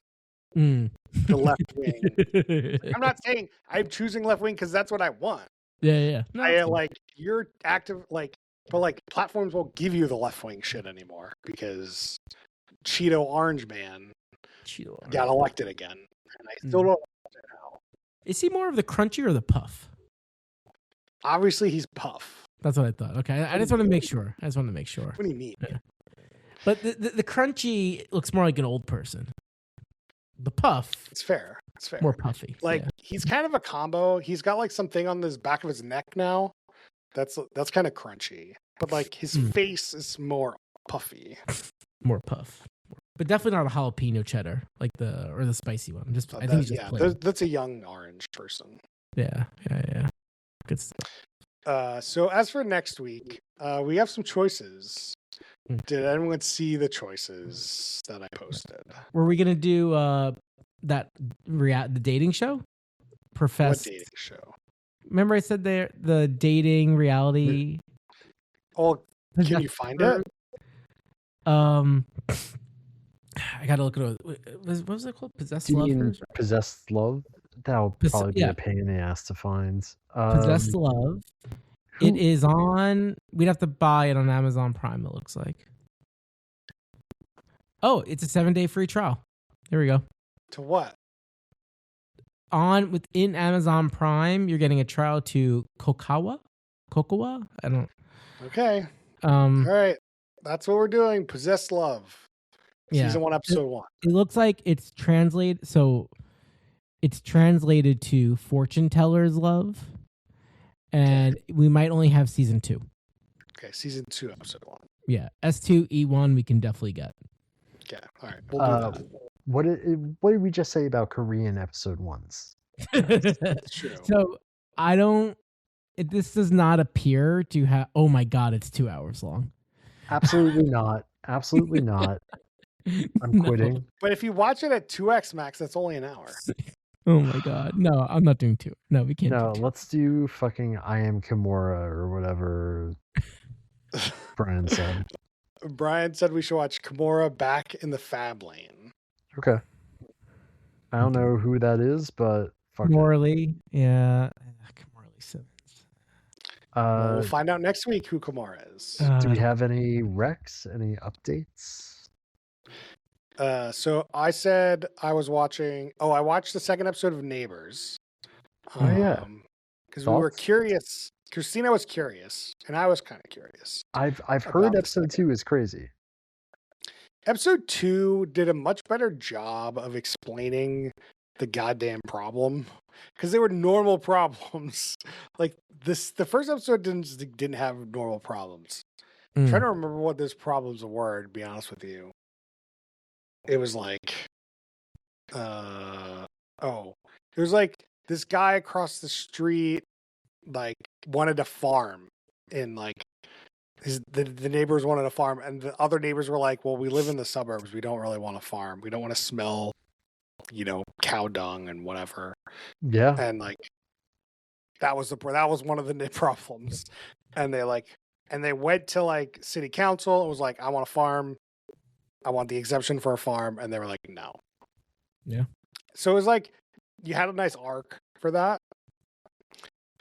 the left wing. I'm not saying I'm choosing left wing because that's what I want. Yeah. No, you're active, but platforms won't give you the left wing shit anymore because Cheeto Orange Man got elected again, and I still don't know how. Is he more of the crunchy or the puff? Obviously, he's puff. That's what I thought. Okay, I just want to make sure. What do you mean? Yeah. But the crunchy looks more like an old person. The puff, it's fair. More puffy. He's kind of a combo. He's got something on the back of his neck now. That's kind of crunchy. But his face is more puffy. More puff. But definitely not a jalapeno cheddar, or the spicy one. I think he's just plain. That's a young orange person. Yeah. Good stuff. So as for next week, we have some choices. Did anyone see the choices that I posted? Were we gonna do the dating show? What dating show? Remember I said the dating reality. Oh, can you find it? I gotta look at it. What was it called? Possessed Love? Possessed Love? That'll probably be a pain in the ass to find. Possessed Love. It is on. We'd have to buy it on Amazon Prime. It looks like. Oh, it's a 7-day free trial. There we go. To what? Within Amazon Prime, you're getting a trial to Kokawa. I don't. Okay. All right. That's what we're doing. Possessed Love. Season 1, episode 1. It looks like it's translated. So it's translated to Fortune Teller's Love. And we might only have season 2. Okay, season 2, episode 1. Yeah, S10E08 we can definitely get. Okay, all right. We'll do that. What did we just say about Korean episode 1s? That's true. So I don't. This does not appear to have. Oh my god, it's 2 hours long. Absolutely not. Absolutely not. I'm quitting. But if you watch it at 2x max, that's only an hour. Oh my god. No, I'm not doing 2. No, we can't. No, let's do fucking I Am Kimura or whatever Brian said. Brian said we should watch Kimura Back in the Fab Lane. Okay. I don't know who that is, but fuck Morley. Yeah. Morley Simmons. We'll find out next week who Kimura is. Do we have any recs? Any updates? So I said I was watching. Oh, I watched the second episode of Neighbors. Yeah. Because we were curious. Christina was curious, and I was kind of curious. I've heard episode 2 is crazy. Episode 2 did a much better job of explaining the goddamn problem, because they were normal problems. The first episode didn't have normal problems. I'm trying to remember what those problems were, to be honest with you. It was there's like this guy across the street like wanted to farm in like the neighbors wanted to farm, and the other neighbors were like, well, we live in the suburbs, we don't really want to farm, we don't want to smell cow dung and whatever. Yeah. And like that was one of the problems. And they went to like city council. It was like, I want to farm, I want the exemption for a farm, and they were like, no. Yeah. So it was like you had a nice arc for that.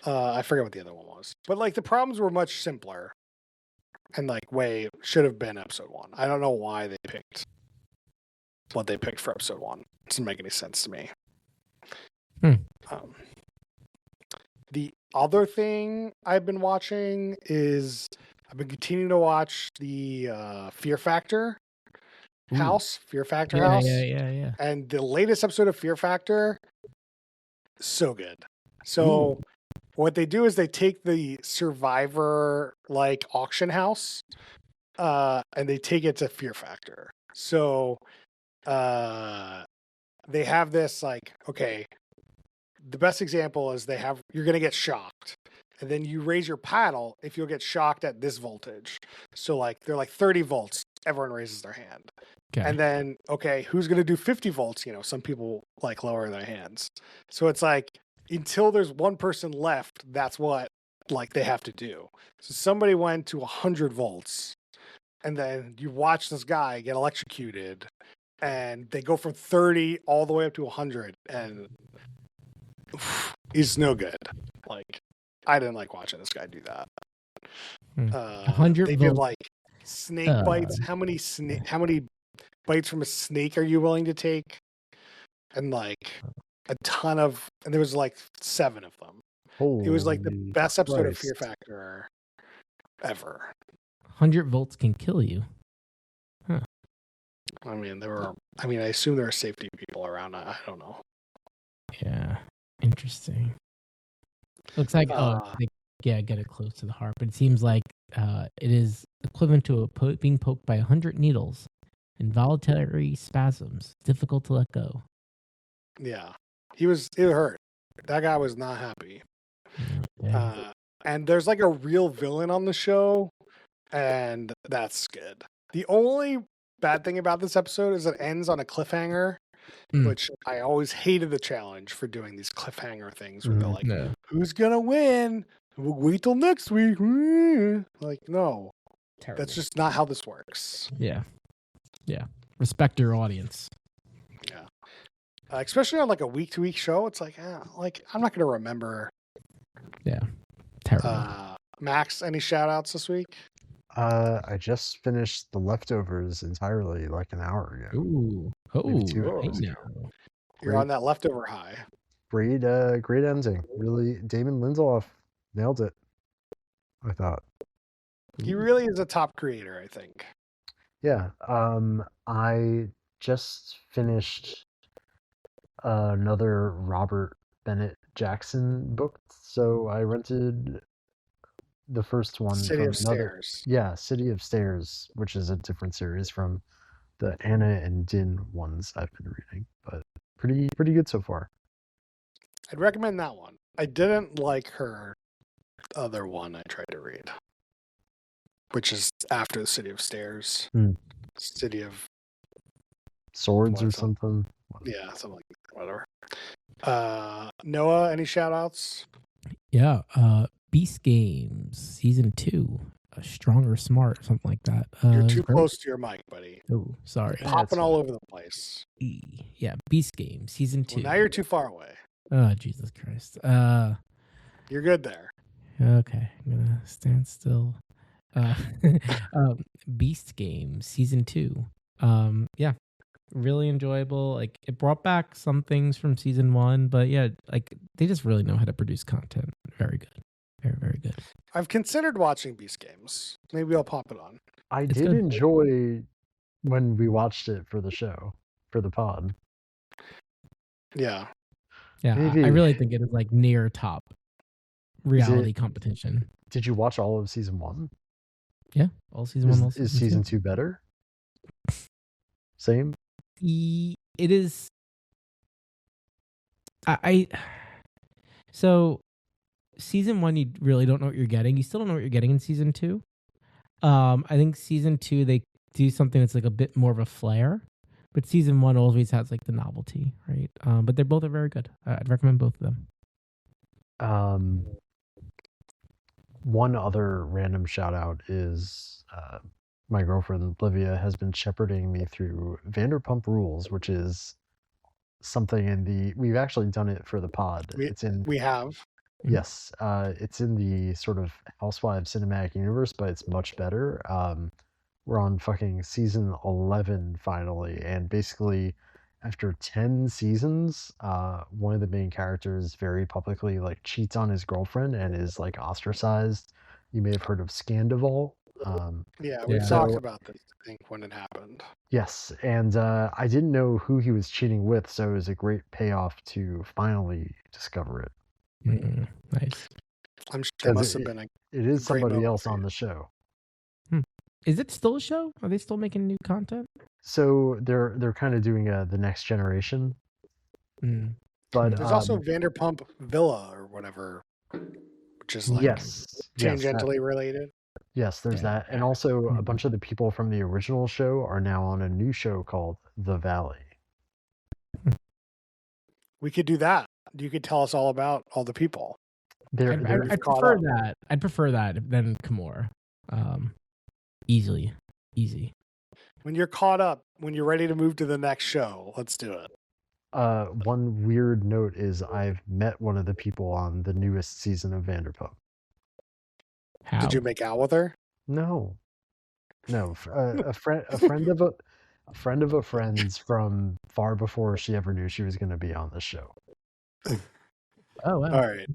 I forget what the other one was, but like the problems were much simpler, and like should have been episode 1. I don't know why they picked what they picked for episode 1. It doesn't make any sense to me. The other thing I've been watching is I've been continuing to watch the Fear Factor house. Yeah. And the latest episode of Fear Factor, so good. So what they do is they take the Survivor like auction house and they take it to Fear Factor. So they have this like, okay, the best example is you're going to get shocked, and then you raise your paddle if you'll get shocked at this voltage. So like they're like 30 volts. Everyone raises their hand. Okay. And then, okay, who's going to do 50 volts? Some people like lower their hands. So it's like until there's one person left, that's what like they have to do. So somebody went to 100 volts, and then you watch this guy get electrocuted, and they go from 30 all the way up to 100, and he's no good. Like, I didn't like watching this guy do that. 100 they did like snake bites. How many bites from a snake are you willing to take? And like a ton of, and there was like 7 of them. It was like the best episode of Fear Factor ever. 100 volts can kill you. Huh. I assume there are safety people around. I don't know. Yeah. Interesting. Looks like get it close to the heart, but it seems like it is equivalent to being poked by 100 needles, involuntary spasms, difficult to let go. Yeah, it hurt. That guy was not happy. Yeah. And there's like a real villain on the show, and that's good. The only bad thing about this episode is it ends on a cliffhanger. Which I always hated the challenge for doing these cliffhanger things where they're like, who's going to win? We'll wait till next week. Like, no. Terrible. That's just not how this works. Yeah. Respect your audience. Yeah. Especially on like a week-to-week show, it's like, I'm not going to remember. Yeah. Terrible. Max, any shout-outs this week? I just finished The Leftovers entirely like an hour ago. Ooh. You're on that leftover high. Great ending. Really, Damon Lindelof nailed it, I thought. He really is a top creator, I think. Yeah. I just finished another Robert Bennett Jackson book, so I rented the first one City of Stairs. Yeah, City of Stairs, which is a different series from the Anna and Din ones I've been reading, but pretty good so far. I'd recommend that one. I didn't like her other one I tried to read, which is after the City of Stairs. City of Swords or something. Yeah, something like that. Whatever. Noah, any shout outs? Yeah, Beast Games Season 2. Stronger, Smart, something like that. You're too close to your mic, buddy. Oh, sorry. Popping all over the place. Yeah, Beast Games Season 2. Well, now you're too far away. Oh, Jesus Christ. You're good there. Okay, I'm gonna stand still. Beast Games Season 2. Yeah, really enjoyable. Like, it brought back some things from Season 1, but yeah, like they just really know how to produce content. Very good. Very, very good. I've considered watching Beast Games. Maybe I'll pop it on. It's did good. Enjoy when we watched it for the show, for the pod. Yeah. Yeah, maybe. I really think it is like near top reality competition. Did you watch all of Season 1? Yeah, all Season 1. Is Season 2 better? Same? It is So season 1, you really don't know what you're getting. You still don't know what you're getting in season 2. I think season 2 they do something that's like a bit more of a flair, but season 1 always has like the novelty, right? But they're both are very good. I'd recommend both of them. One other random shout out is my girlfriend Livia has been shepherding me through Vanderpump Rules, which is something we've actually done it for the pod. We have. Yes, it's in the sort of Housewives cinematic universe, but it's much better. We're on fucking season 11 finally, and basically after 10 seasons, one of the main characters very publicly like cheats on his girlfriend and is like ostracized. You may have heard of Scandival. We've talked about this, I think, when it happened. Yes, and I didn't know who he was cheating with, so it was a great payoff to finally discover it. Nice. I'm sure it must have been it is somebody else on the show. Is it still a show? Are they still making new content? So they're kind of doing the next generation. But there's also Vanderpump Villa or whatever, which is like tangentially related. Yes, there's that. And also a bunch of the people from the original show are now on a new show called The Valley. We could do that. You could tell us all about all the people. I'd prefer that. I'd prefer that than Kimura. Easy. When you're caught up, when you're ready to move to the next show, let's do it. One weird note is I've met one of the people on the newest season of Vanderpump. How? Did you make out with her? No. A friend of a friend's from far before she ever knew she was going to be on the show. Oh, wow. All right.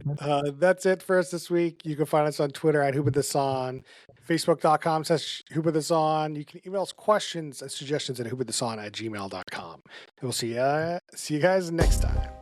That's it for us this week. You can find us on Twitter at whoputthison, facebook.com/whoputthison. You can email us questions and suggestions at whoputthison@gmail.com. And we'll see you guys next time.